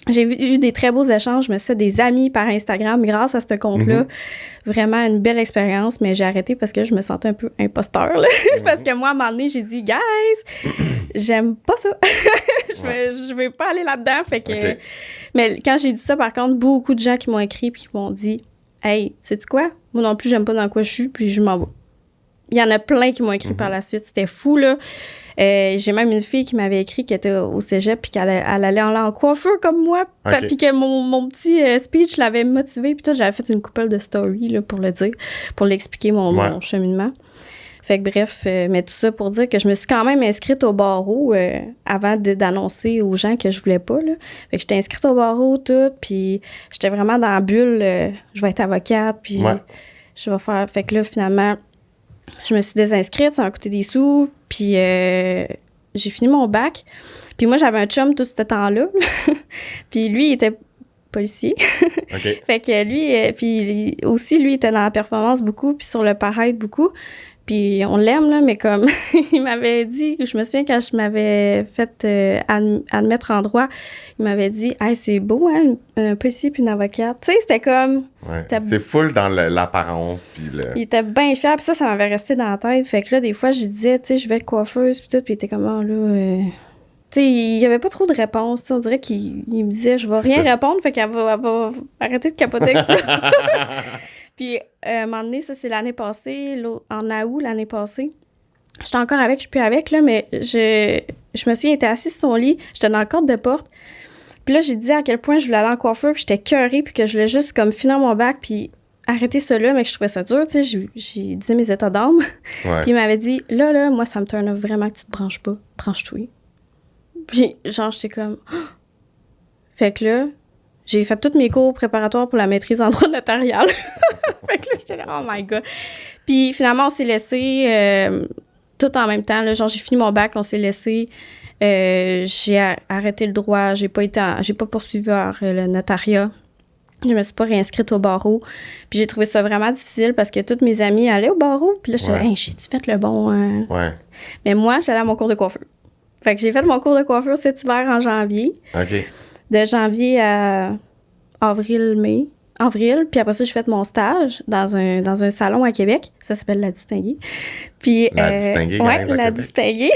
j'ai eu des très beaux échanges, je me suis fait des amis par Instagram grâce à ce compte-là. Vraiment une belle expérience, mais j'ai arrêté parce que je me sentais un peu imposteur, là. Parce que moi, à un moment donné, j'ai dit, guys, j'aime pas ça. je vais pas aller là-dedans, fait que... Mais quand j'ai dit ça, par contre, beaucoup de gens qui m'ont écrit puis qui m'ont dit, hey, sais-tu quoi? Moi non plus, j'aime pas dans quoi je suis, puis je m'en vais. Il y en a plein qui m'ont écrit par la suite. C'était fou, là. J'ai même une fille qui m'avait écrit qu'elle était au cégep puis qu'elle allait en coiffeur comme moi. Puis que mon petit speech l'avait motivée. Puis toi, j'avais fait une couple de stories là, pour le dire, pour l'expliquer mon cheminement. Fait que bref, mais tout ça pour dire que je me suis quand même inscrite au barreau avant d'annoncer aux gens que je voulais pas, là. Fait que j'étais inscrite au barreau, tout, puis j'étais vraiment dans la bulle. Je vais être avocate, puis je vais faire... Fait que là, finalement... Je me suis désinscrite, ça m'a coûté des sous, puis j'ai fini mon bac. Puis moi, j'avais un chum tout ce temps-là. Puis lui, il était policier. Fait que lui, puis aussi, lui, il était dans la performance beaucoup, puis sur le paraître beaucoup. Puis on l'aime, là, mais comme il m'avait dit, je me souviens quand je m'avais fait admettre en droit, il m'avait dit « Hey, c'est beau, hein, un policier puis une avocate. » Tu sais, c'était comme... Ouais. C'est full dans l'apparence, puis le... Il était bien fier, puis ça m'avait resté dans la tête. Fait que là, des fois, je disais, tu sais, je vais être coiffeuse, puis tout, puis il était comme « Oh, là... Tu sais, il y avait pas trop de réponses. On dirait qu'il me disait « Je vais rien répondre, fait qu'elle va arrêter de capoter avec ça. » Puis, à un moment donné, ça, c'est l'année passée, en août, l'année passée. J'étais encore avec, je suis plus avec, là, mais je me souviens, elle était assise sur son lit, j'étais dans le cadre de porte. Puis là, j'ai dit à quel point je voulais aller en coiffeur, puis j'étais cœurée, puis que je voulais juste, comme, finir mon bac, puis arrêter ça là, mais que je trouvais ça dur, tu sais. J'ai dit mes états d'âme. Puis il m'avait dit, là, moi, ça me turn off vraiment que tu te branches pas. Branche-toi. Puis, genre, j'étais comme... Fait que là... J'ai fait tous mes cours préparatoires pour la maîtrise en droit notarial. Fait que là, j'étais là, oh my God. Puis finalement, on s'est laissé tout en même temps. Là, genre, j'ai fini mon bac, on s'est laissé. J'ai arrêté le droit. J'ai pas poursuivi le notariat. Je me suis pas réinscrite au barreau. Puis j'ai trouvé ça vraiment difficile parce que toutes mes amies allaient au barreau. Puis là, je disais, hey, j'ai-tu fait le bon... Mais moi, j'allais à mon cours de coiffure. Fait que j'ai fait mon cours de coiffure cet hiver en janvier. OK. De janvier à avril, puis après ça, j'ai fait mon stage dans un salon à Québec. Ça s'appelle La Distinguée. Puis, Distinguée, La Distinguée.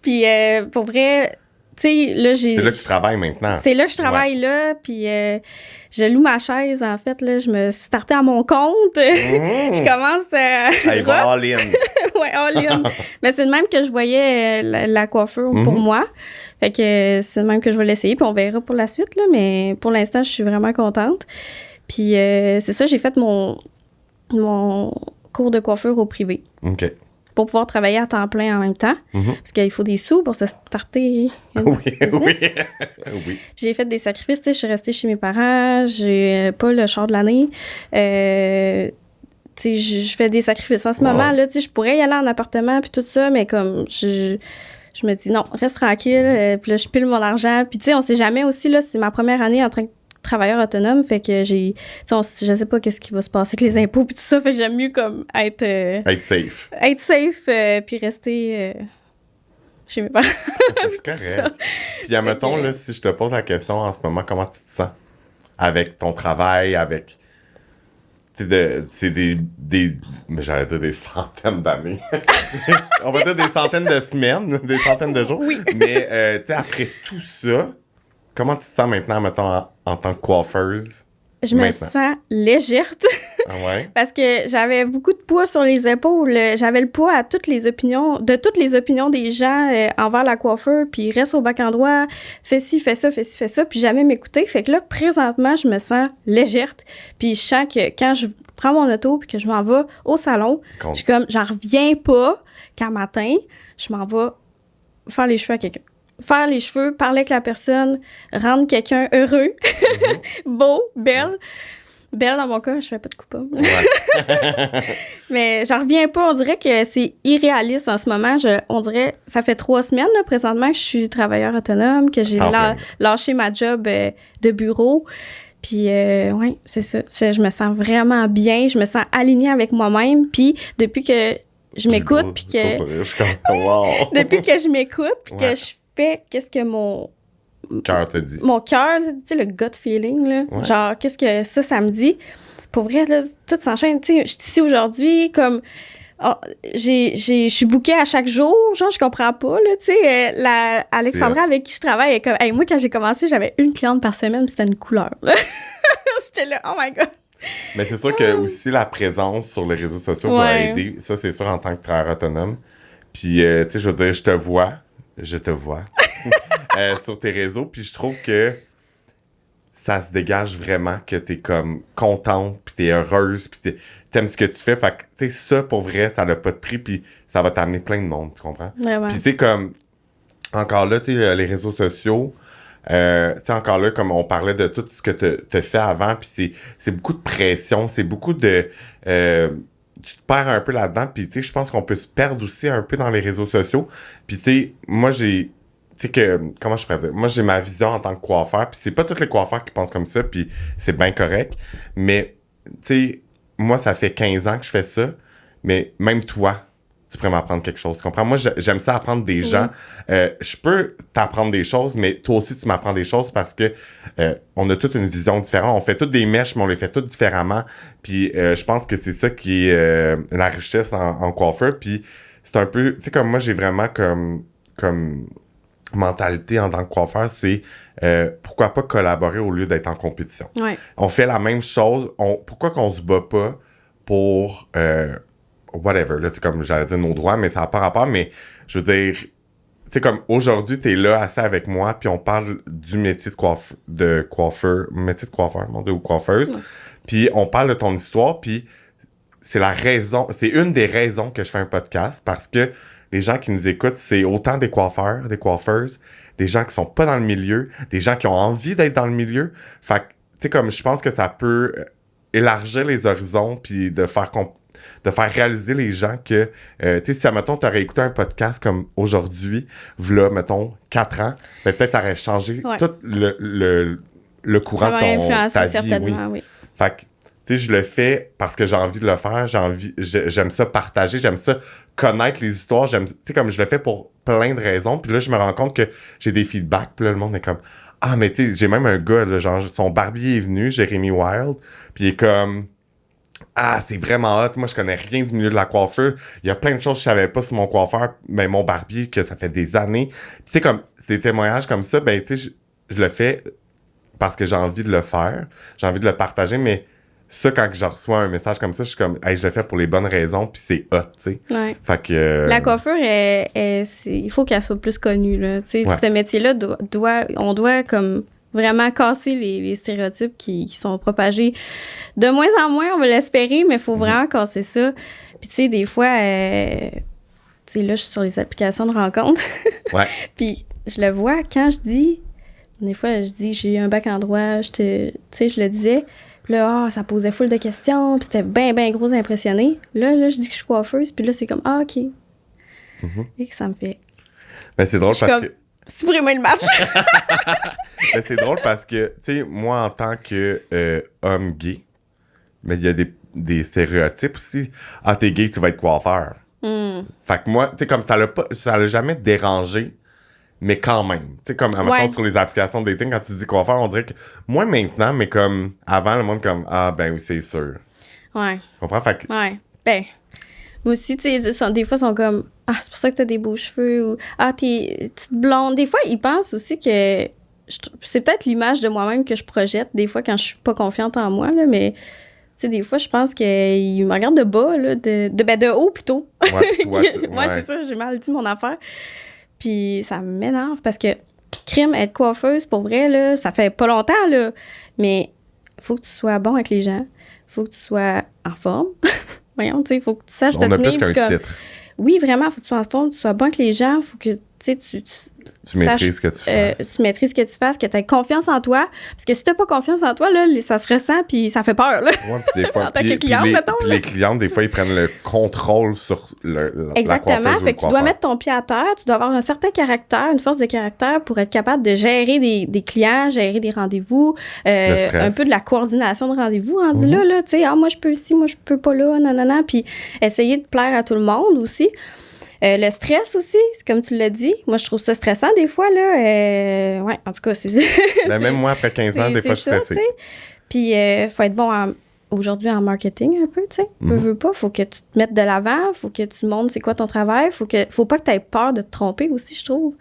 Puis, pour vrai, tu sais, là, c'est là que tu travailles maintenant. C'est là que je travaille, là, puis je loue ma chaise, en fait, là. Je me suis startée à mon compte. Je commence à... Il va all-in. Ouais, all-in. Mais c'est de même que je voyais la coiffure pour moi. Fait que c'est de même que je vais l'essayer, puis on verra pour la suite, là. Mais pour l'instant, je suis vraiment contente. Puis c'est ça, j'ai fait mon cours de coiffure au privé. OK. Pour pouvoir travailler à temps plein en même temps. Parce qu'il faut des sous pour se starter. Oui. J'ai fait des sacrifices. Je suis restée chez mes parents. J'ai pas le char de l'année. Je fais des sacrifices. En ce moment, là, je pourrais y aller en appartement puis tout ça, mais comme je me dis non, reste tranquille. Puis là, je pile mon argent. Puis tu sais, on sait jamais aussi, là, c'est ma première année en tant que travailleur autonome, fait que je sais pas qu'est-ce qui va se passer avec les impôts puis tout ça, fait que j'aime mieux comme être safe. Être safe, puis rester chez mes parents. C'est correct. Puis admettons, là, si je te pose la question en ce moment, comment tu te sens avec ton travail, avec... C'est des mais j'allais dire des centaines d'années. On va dire des centaines de semaines, des centaines de jours. Oui. Mais après tout ça, comment tu te sens maintenant, mettons, en tant que coiffeuse? Je me sens légère. Ah ouais? Parce que j'avais beaucoup de poids sur les épaules. J'avais le poids de toutes les opinions des gens envers la coiffeur, puis reste au bac endroit, fais ci, fais ça, fais ci, fais ça, puis jamais m'écouter. Fait que là, présentement, je me sens légère. Puis je sens que quand je prends mon auto puis que je m'en vais au salon, je suis comme, j'en reviens pas qu'un matin, je m'en vais faire les cheveux à quelqu'un. Faire les cheveux, parler avec la personne, rendre quelqu'un heureux, beau, belle. Belle dans mon cas, je fais pas de coupable. Ouais. Mais j'en reviens pas. On dirait que c'est irréaliste en ce moment. On dirait, ça fait 3 semaines là, présentement que je suis travailleur autonome, que j'ai lâché ma job de bureau. Puis, ouais, c'est ça. Je me sens vraiment bien. Je me sens alignée avec moi-même. Puis, depuis que je m'écoute, puis que... Wow. Depuis que je m'écoute, puis que je fais qu'est-ce que mon cœur te dit. Mon cœur, tu sais, le gut feeling, là. Ouais. Genre, qu'est-ce que ça me dit? Pour vrai, là, tout s'enchaîne. Tu sais, je suis ici aujourd'hui, comme... je suis bookée à chaque jour, genre, je comprends pas, là, tu sais. Alexandra, avec qui je travaille, elle est comme... Hey, moi, quand j'ai commencé, j'avais une cliente par semaine, puis c'était une couleur. J'étais là, oh my God! Mais c'est sûr que aussi la présence sur les réseaux sociaux va aider. Ça, c'est sûr, en tant que travailleur autonome. Puis, tu sais, je veux dire, je te vois sur tes réseaux, puis je trouve que ça se dégage vraiment, que t'es comme contente, puis t'es heureuse, puis t'aimes ce que tu fais. Fait que, tu sais, ça, pour vrai, ça n'a pas de prix, puis ça va t'amener plein de monde, tu comprends? Vraiment. Puis, tu sais, comme, encore là, tu sais, les réseaux sociaux, tu sais, encore là, comme on parlait de tout ce que t'as fait avant, puis c'est beaucoup de pression, c'est beaucoup de... tu te perds un peu là-dedans, puis tu sais, je pense qu'on peut se perdre aussi un peu dans les réseaux sociaux. Puis tu sais, moi, tu sais que, comment je pourrais dire? Moi, j'ai ma vision en tant que coiffeur, puis c'est pas tous les coiffeurs qui pensent comme ça, puis c'est bien correct. Mais, tu sais, moi, ça fait 15 ans que je fais ça, mais même toi, tu pourrais m'apprendre quelque chose, tu comprends? Moi, j'aime ça apprendre des gens. Je peux t'apprendre des choses, mais toi aussi, tu m'apprends des choses parce que on a toute une vision différente. On fait toutes des mèches, mais on les fait toutes différemment. Puis je pense que c'est ça qui est la richesse en coiffeur. Puis c'est un peu... Tu sais, comme moi, j'ai vraiment comme mentalité en tant que coiffeur, c'est pourquoi pas collaborer au lieu d'être en compétition. Ouais. On fait la même chose. Pourquoi qu'on se bat pas pour... whatever, là, c'est comme j'allais dire nos droits, mais ça n'a pas rapport, mais je veux dire, tu sais, comme aujourd'hui, t'es là, assis avec moi, puis on parle du métier de coiffeur, mon Dieu, ou coiffeuse, puis on parle de ton histoire, puis c'est une des raisons que je fais un podcast, parce que les gens qui nous écoutent, c'est autant des coiffeurs, des coiffeuses, des gens qui sont pas dans le milieu, des gens qui ont envie d'être dans le milieu, fait que, tu sais, comme je pense que ça peut élargir les horizons, puis de faire réaliser les gens que, tu sais, si, mettons, t'aurais écouté un podcast comme aujourd'hui, v'là, mettons, 4 ans, ben peut-être ça aurait changé tout le courant de ta vie. Certainement, oui. Fait que, tu sais, je le fais parce que j'ai envie de le faire, j'aime ça partager, j'aime ça connaître les histoires, tu sais, comme je le fais pour plein de raisons, puis là, je me rends compte que j'ai des feedbacks, puis là, le monde est comme, ah, mais tu sais, j'ai même un gars, là, genre, son barbier est venu, Jérémy Wild, puis il est comme... Ah, c'est vraiment hot. Moi, je connais rien du milieu de la coiffure. Il y a plein de choses que je savais pas sur mon coiffeur, mais mon barbier, que ça fait des années. Tu sais, comme, des témoignages comme ça, ben, tu sais, je le fais parce que j'ai envie de le faire. J'ai envie de le partager, mais ça, quand je reçois un message comme ça, je suis comme, hey, je le fais pour les bonnes raisons, puis c'est hot, tu sais. Ouais. Fait que... La coiffure, il faut qu'elle soit plus connue, là. Tu sais, ce métier-là, on doit, comme... vraiment casser les stéréotypes qui sont propagés de moins en moins, on va l'espérer, mais il faut vraiment casser ça. Puis, tu sais, des fois, tu sais, là, je suis sur les applications de rencontres. Ouais. Puis, je le vois quand je dis, des fois, je dis, j'ai eu un bac en droit, tu sais, je le disais. Puis là, ça posait full de questions, puis c'était bien, bien gros impressionné. Là, je dis que je suis coiffeuse, puis là, c'est comme, OK. Et que ça me fait... Ben, c'est drôle parce que... Supprimer le match. Mais c'est drôle parce que, tu sais, moi, en tant que homme gay, mais il y a des stéréotypes aussi. Ah, t'es gay, tu vas être coiffeur. Fait que moi, tu sais, comme ça l'a jamais dérangé, mais quand même. Tu sais, comme, mettons, sur les applications de dating, quand tu dis coiffeur, on dirait que, moi, maintenant, mais comme, avant, le monde, comme, ah, ben oui, c'est sûr. Ouais. Tu comprends? Fait que... Ouais. Ben... Moi aussi, tu sais, des fois, ils sont comme « Ah, c'est pour ça que t'as des beaux cheveux » ou « Ah, t'es petite blonde. » Des fois, ils pensent aussi que c'est peut-être l'image de moi-même que je projette des fois quand je suis pas confiante en moi, là, mais tu sais, des fois, je pense qu'il me regarde de bas, là, de haut plutôt. Ouais, c'est ça, j'ai mal dit mon affaire. Puis ça m'énerve parce que être coiffeuse, pour vrai, là, ça fait pas longtemps, là, mais faut que tu sois bon avec les gens, faut que tu sois en forme. Voyons, tu sais, faut que tu saches te tenir. On a plus qu'un titre. Oui, vraiment, faut que tu sois en forme, que tu sois bon avec les gens, faut que, tu sais, tu maîtrises ce que tu fais. Tu maîtrises ce que tu fasses, que tu aies confiance en toi. Parce que si tu n'as pas confiance en toi, là, ça se ressent puis ça fait peur. Là. Ouais, puis des fois, en tant que cliente, mettons. Puis les clientes, des fois, ils prennent le contrôle sur Exactement. La fait que tu dois mettre ton pied à terre, tu dois avoir un certain caractère, une force de caractère pour être capable de gérer des clients, gérer des rendez-vous, un peu de la coordination de rendez-vous rendu là, tu sais, moi je peux ici, moi je peux pas là, nanana, puis essayer de plaire à tout le monde aussi. Le stress aussi, c'est comme tu l'as dit. Moi, je trouve ça stressant des fois, là. Ouais, en tout cas, c'est... même moi, après 15 ans, des fois, je suis stressée. Puis, il faut être bon aujourd'hui en marketing un peu, tu sais. Veux pas, faut que tu te mettes de l'avant, faut que tu montres c'est quoi ton travail, faut pas que tu aies peur de te tromper aussi, je trouve.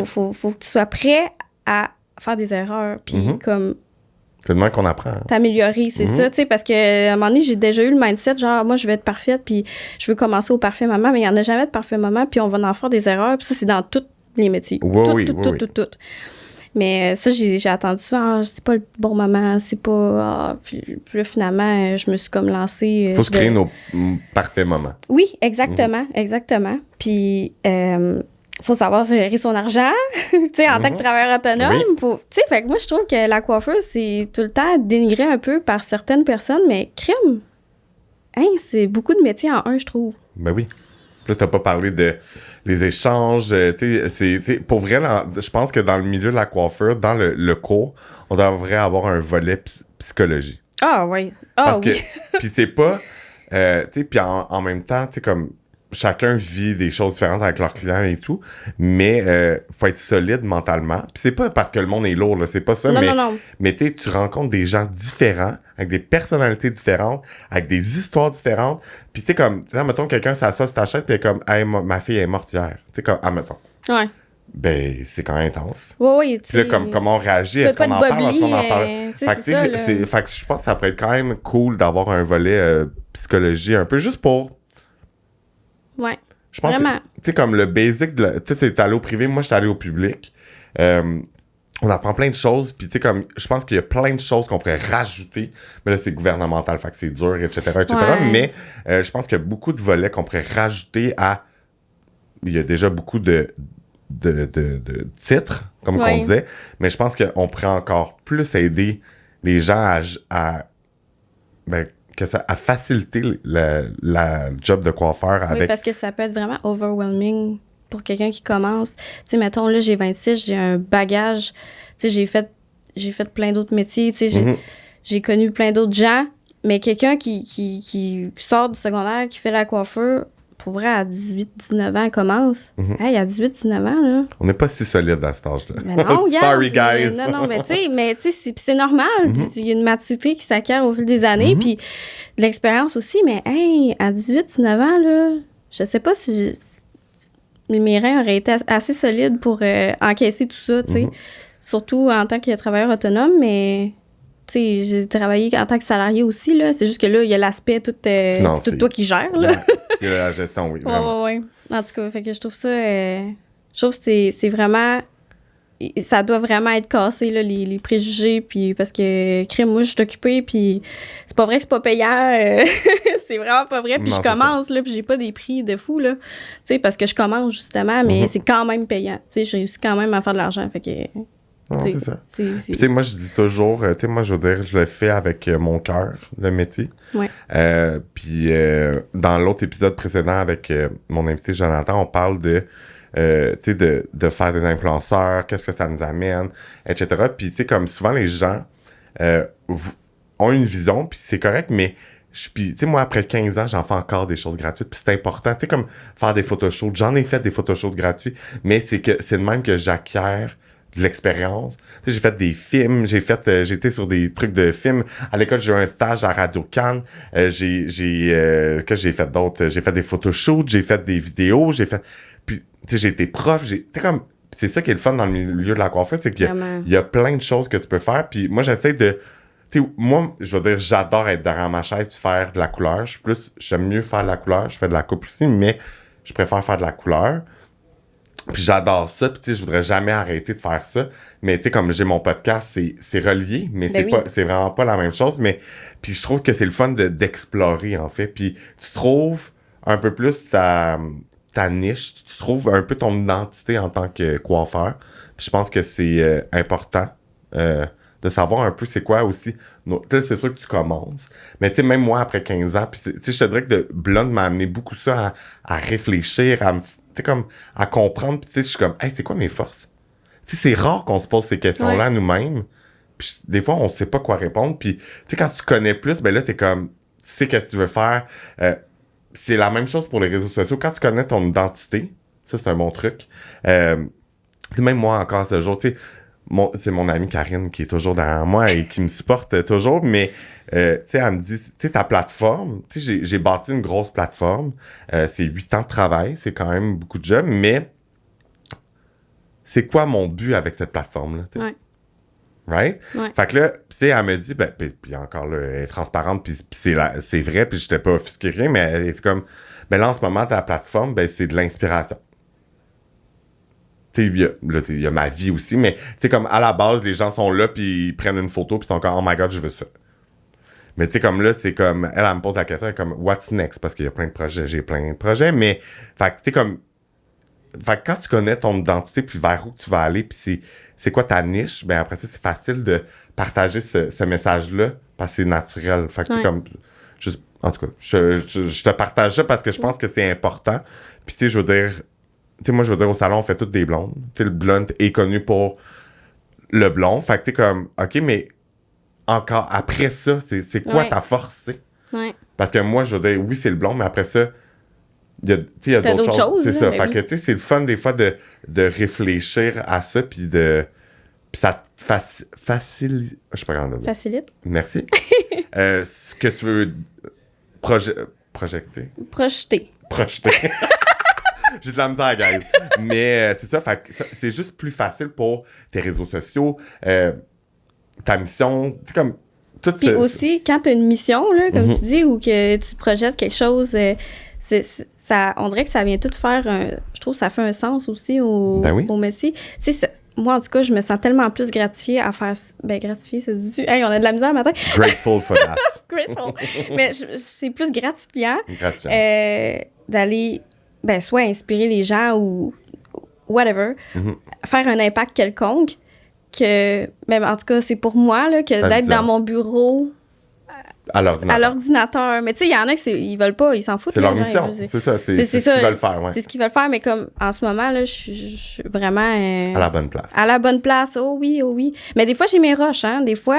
Faut que tu sois prêt à faire des erreurs, puis comme... C'est le même qu'on apprend. T'améliorer, c'est ça, tu sais, parce qu'à un moment donné, j'ai déjà eu le mindset, genre, moi, je veux être parfaite, puis je veux commencer au parfait moment, mais il n'y en a jamais de parfait moment, puis on va en faire des erreurs, puis ça, c'est dans tous les métiers. Tout. Mais ça, j'ai attendu ça, c'est pas le bon moment, c'est pas... puis là, finalement, je me suis comme lancée... Il faut se créer nos parfaits moments. Oui, exactement. Puis... faut savoir gérer son argent, tu sais, en tant que travailleur autonome. Tu sais, fait que moi, je trouve que la coiffeuse, c'est tout le temps dénigré un peu par certaines personnes, mais crime, c'est beaucoup de métiers en un, je trouve. Ben oui. Puis là, t'as pas parlé de les échanges, tu sais, pour vrai, je pense que dans le milieu de la coiffure, dans le cours, on devrait avoir un volet psychologie. Ah oui. Parce que, puis c'est pas, tu sais, puis en même temps, tu sais, comme, chacun vit des choses différentes avec leurs clients et tout, mais faut être solide mentalement. Puis c'est pas parce que le monde est lourd, là, c'est pas ça, non. Mais tu sais, tu rencontres des gens différents, avec des personnalités différentes, avec des histoires différentes. Puis tu sais, comme, là, mettons, quelqu'un s'assoit sur ta chaise, puis comme, hey, ma fille est morte hier. Tu sais, comme, mettons. Ouais. Ben, c'est quand même intense. Oui, tu sais. Puis là, comment on réagit, est-ce qu'on en parle, est-ce qu'on en parle? Fait que je pense que ça pourrait être quand même cool d'avoir un volet psychologie un peu, juste pour... Ouais. Je pense vraiment. Que, tu sais, comme le basic, tu sais, t'es allé au privé, moi, j'étais allé au public. On apprend plein de choses, puis tu sais, comme, je pense qu'il y a plein de choses qu'on pourrait rajouter, mais là, c'est gouvernemental, fait que c'est dur, etc. Ouais. Mais je pense qu'il y a beaucoup de volets qu'on pourrait rajouter à... Il y a déjà beaucoup de titres, comme on disait, mais je pense qu'on pourrait encore plus aider les gens à faciliter la job de coiffeur avec... Oui, parce que ça peut être vraiment overwhelming pour quelqu'un qui commence. Tu sais, mettons, là, j'ai 26, j'ai un bagage. Tu sais, j'ai fait plein d'autres métiers. Tu sais, j'ai connu plein d'autres gens. Mais quelqu'un qui sort du secondaire, qui fait la coiffure, pour vrai, à 18-19 ans, commence. Hey, à 18-19 ans, là... On n'est pas si solide à cet âge-là. Mais non, Sorry, guys! Non, mais tu sais, c'est normal. Il y a une maturité qui s'acquiert au fil des années, puis de l'expérience aussi. Mais hey, à 18-19 ans, là, je sais pas si mes reins auraient été assez solides pour encaisser tout ça, tu sais. Surtout en tant que travailleur autonome, mais... Tu sais, j'ai travaillé en tant que salarié aussi, là. C'est juste que là, il y a l'aspect tout toi qui gères, là. Il y a la gestion, oui, vraiment. Ouais. En tout cas, fait que je trouve ça... je trouve que c'est vraiment... Ça doit vraiment être cassé, là, les préjugés, puis parce que, crème, moi, je suis occupée, puis c'est pas vrai que c'est pas payant. C'est vraiment pas vrai. Puis je commence, là, puis j'ai pas des prix de fou, là. Tu sais, parce que je commence, justement, mais c'est quand même payant. Tu sais, j'ai réussi quand même à faire de l'argent, fait que... Non, c'est ça. Tu sais, moi, je dis toujours, tu sais, moi, je veux dire, je le fais avec mon cœur, le métier. Ouais. Puis, dans l'autre épisode précédent avec mon invité Jonathan, on parle de, tu sais, de faire des influenceurs, qu'est-ce que ça nous amène, etc. Puis, tu sais, comme souvent, les gens ont une vision, puis c'est correct, mais... Puis, tu sais, moi, après 15 ans, j'en fais encore des choses gratuites. Puis c'est important. Tu sais, comme faire des photoshoots. J'en ai fait des photoshoots gratuits, mais c'est de même que j'acquiers de l'expérience. Tu sais, j'ai fait des films, j'ai été sur des trucs de films. À l'école, j'ai eu un stage à Radio Cannes. Qu'est-ce que j'ai fait d'autre? J'ai fait des photoshoots, j'ai fait des vidéos, puis, tu sais, j'ai été prof, tu sais, comme, c'est ça qui est le fun dans le milieu de la coiffure, c'est qu'il y a plein de choses que tu peux faire. Puis moi, j'essaie de... moi, je veux dire, j'adore être derrière ma chaise puis faire de la couleur. J'aime mieux faire de la couleur. Je fais de la coupe aussi, mais je préfère faire de la couleur. Puis j'adore ça. Puis je voudrais jamais arrêter de faire ça. Mais comme j'ai mon podcast, c'est relié, mais c'est vraiment pas la même chose. Mais puis je trouve que c'est le fun d'explorer, en fait. Puis tu trouves un peu plus ta niche. Tu trouves un peu ton identité en tant que coiffeur. Puis je pense que c'est important de savoir un peu c'est quoi aussi. C'est sûr que tu commences. Mais même moi, après 15 ans, puis je te dirais que Blonde m'a amené beaucoup ça à réfléchir, à comprendre. Puis je suis comme, hey, c'est quoi mes forces? C'est rare qu'on se pose ces questions-là à nous-mêmes. Puis des fois, on sait pas quoi répondre. Puis quand tu connais plus, ben là, t'es comme, tu sais qu'est-ce que tu veux faire. C'est la même chose pour les réseaux sociaux. Quand tu connais ton identité, ça, c'est un bon truc. Même moi, encore ce jour, c'est mon amie Karine qui est toujours derrière moi et qui me supporte toujours, mais elle me dit, ta plateforme, j'ai bâti une grosse plateforme, c'est 8 ans de travail, c'est quand même beaucoup de job, mais c'est quoi mon but avec cette plateforme-là? Ouais. Right? Ouais. Fait que là, elle me dit, puis encore là, elle est transparente, puis c'est vrai, puis j'étais pas offusqué rien, mais elle est comme, là, en ce moment, ta plateforme, c'est de l'inspiration. Il y a ma vie aussi, mais comme à la base, les gens sont là, puis ils prennent une photo, puis ils sont comme, oh my god, je veux ça. Mais comme là, c'est comme, elle me pose la question, elle est comme, what's next? Parce qu'il y a plein de projets, j'ai plein de projets, mais, fait que quand tu connais ton identité, puis vers où tu vas aller, puis c'est quoi ta niche, ben après ça, c'est facile de partager ce message-là, parce que c'est naturel. Fait que comme, juste, en tout cas, je te partage ça parce que je pense que c'est important. Puis je veux dire, moi, je veux dire, au salon, on fait toutes des blondes. Le blond est connu pour le blond. Fait que comme, OK, mais encore après ça, c'est quoi ta force, tu sais? Ouais. Parce que moi, je veux dire, oui, c'est le blond, mais après ça, il y a d'autres choses. C'est ça. Fait que, c'est le fun, des fois, de réfléchir à ça, puis ça te facilite... Je sais pas comment dire. Facilite. Merci. Ce que tu veux projecter. Projeter. J'ai de la misère, guys. Mais c'est ça, c'est juste plus facile pour tes réseaux sociaux, ta mission, comme tout ça. Puis aussi, quand tu as une mission, là, comme tu dis, ou que tu projettes quelque chose, ça, on dirait que ça vient tout faire je trouve que ça fait un sens aussi au métier. Tu sais, moi, en tout cas, je me sens tellement plus gratifiée à faire... gratifiée, ça se dit... Hey, on a de la misère matin. Grateful for that. Grateful. Mais c'est plus gratifiant. D'aller... soit inspirer les gens ou whatever, faire un impact quelconque, que, même en tout cas, c'est pour moi, là, que d'être dans mon bureau à l'ordinateur. Mais tu sais, il y en a qui ils veulent pas, ils s'en foutent. C'est leur mission, c'est ça, c'est ce qu'ils veulent faire. Ouais. C'est ce qu'ils veulent faire, mais comme en ce moment, là, je suis vraiment... à la bonne place. À la bonne place, oh oui. Mais des fois, j'ai mes rushs, hein. Des fois,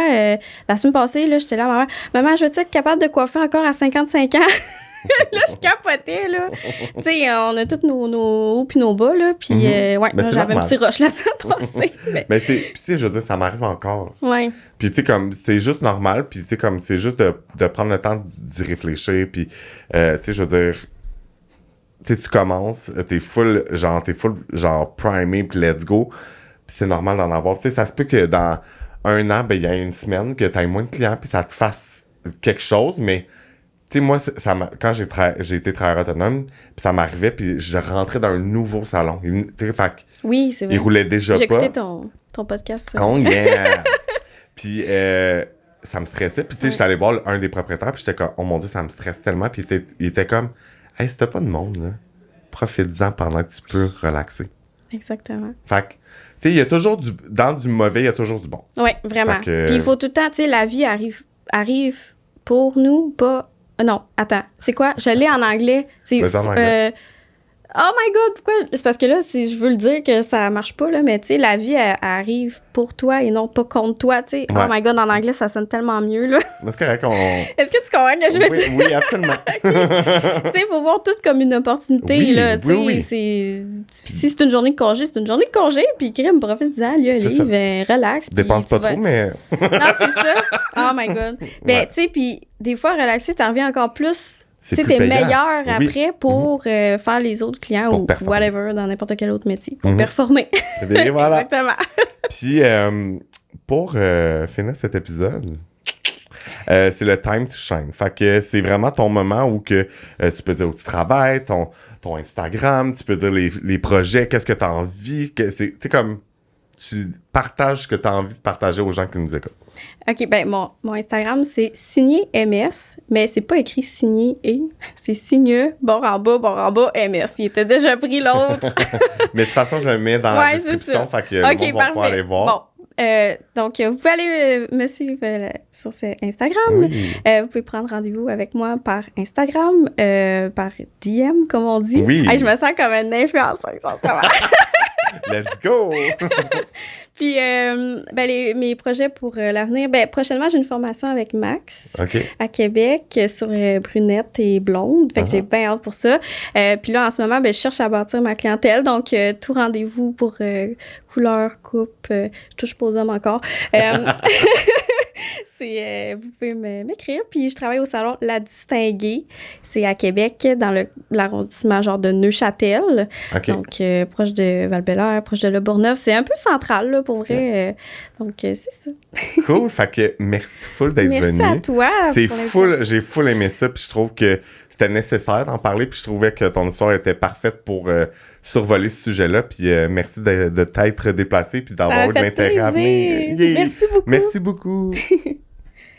la semaine passée, là, j'étais là, maman, je veux être capable de coiffer encore à 55 ans? Là, je capotais, là. Tu sais, on a tous nos hauts puis nos bas, là. Puis, j'avais un petit rush la semaine passée. Mais tu sais, je veux dire, ça m'arrive encore. Ouais. Puis, tu sais, comme, c'est juste normal. Puis, tu sais, comme, c'est juste de prendre le temps d'y réfléchir. Puis, tu sais, je veux dire, tu sais, tu commences, t'es full, genre, primé, puis let's go. Puis, c'est normal d'en avoir. Tu sais, ça se peut que dans un an, il y a une semaine que t'aies moins de clients, puis ça te fasse quelque chose, mais... Tu sais, moi, quand j'ai été travailleur autonome, puis ça m'arrivait, puis je rentrais dans un nouveau salon. Oui, c'est vrai. Il roulait déjà J'ai pas. J'ai écouté ton podcast. Oh yeah! Puis ça me stressait. Puis tu sais, j'étais allé voir un des propriétaires, puis j'étais comme, oh mon Dieu, ça me stresse tellement. Puis il était comme, hey, si t'as pas de monde, là, profite-en pendant que tu peux relaxer. Exactement. Fait que, tu sais, il y a toujours dans du mauvais, il y a toujours du bon. Oui, vraiment. Puis il faut tout le temps, tu sais, la vie arrive pour nous, pas... Non, attends. C'est quoi? Je l'ai en anglais. C'est oh my God, pourquoi? C'est parce que là, je veux le dire que ça marche pas, là, mais tu sais, la vie, elle arrive pour toi et non pas contre toi, tu sais. Ouais. Oh my God, en anglais, ça sonne tellement mieux, là. Mais c'est correct qu'on... Est-ce que tu comprends ce que je veux dire? Oui, absolument. Tu sais, il faut voir tout comme une opportunité, là, tu sais. Oui. Si c'est une journée de congé, c'est une journée de congé, puis crème, profite-en, lis un livre, relax. Dépense pas trop, mais... Non, c'est ça. Oh my God. Ben, tu sais, puis des fois, relaxer, t'en reviens encore plus c'est t'es payant. meilleur après pour faire les autres clients Pour ou performer. whatever, dans n'importe quel autre métier, pour performer. Et voilà. Exactement. Puis, pour finir cet épisode, c'est le time to shine. Fait que c'est vraiment ton moment où que tu peux dire où tu travailles, ton Instagram, tu peux dire les projets, qu'est-ce que tu as envie, tu sais, comme tu partages ce que tu as envie de partager aux gens qui nous écoutent. OK, ben mon Instagram, c'est signé MS, mais c'est pas écrit signé et, c'est signe, bord en bas, MS. Il était déjà pris l'autre. Mais de toute façon, je le mets dans la description, fait que le monde va pouvoir aller voir. Bon, donc vous pouvez aller me suivre sur Instagram. Oui. Vous pouvez prendre rendez-vous avec moi par Instagram, par DM, comme on dit. Oui. Hey, je me sens comme une influenceuse en ce moment. Let's go! Puis, mes projets pour l'avenir, prochainement, j'ai une formation avec Max à Québec sur brunette et blonde. Fait que j'ai bien hâte pour ça. Puis là, en ce moment, je cherche à bâtir ma clientèle. Donc, tout rendez-vous pour couleur, coupe, je touche pas aux hommes encore. Vous pouvez m'écrire. Puis je travaille au salon La Distinguée. C'est à Québec, dans l'arrondissement genre de Neuchâtel. Donc, proche de Val-Bélair, proche de Le Bourgneuf. C'est un peu central, là, pour vrai. Donc, c'est ça. Cool. Fait que merci full d'être venu. Merci à toi. C'est full. J'ai full aimé ça. Puis je trouve que c'était nécessaire d'en parler. Puis je trouvais que ton histoire était parfaite pour survoler ce sujet-là. Puis merci de t'être déplacé puis d'avoir eu de l'intérêt à venir. Merci beaucoup. Merci beaucoup.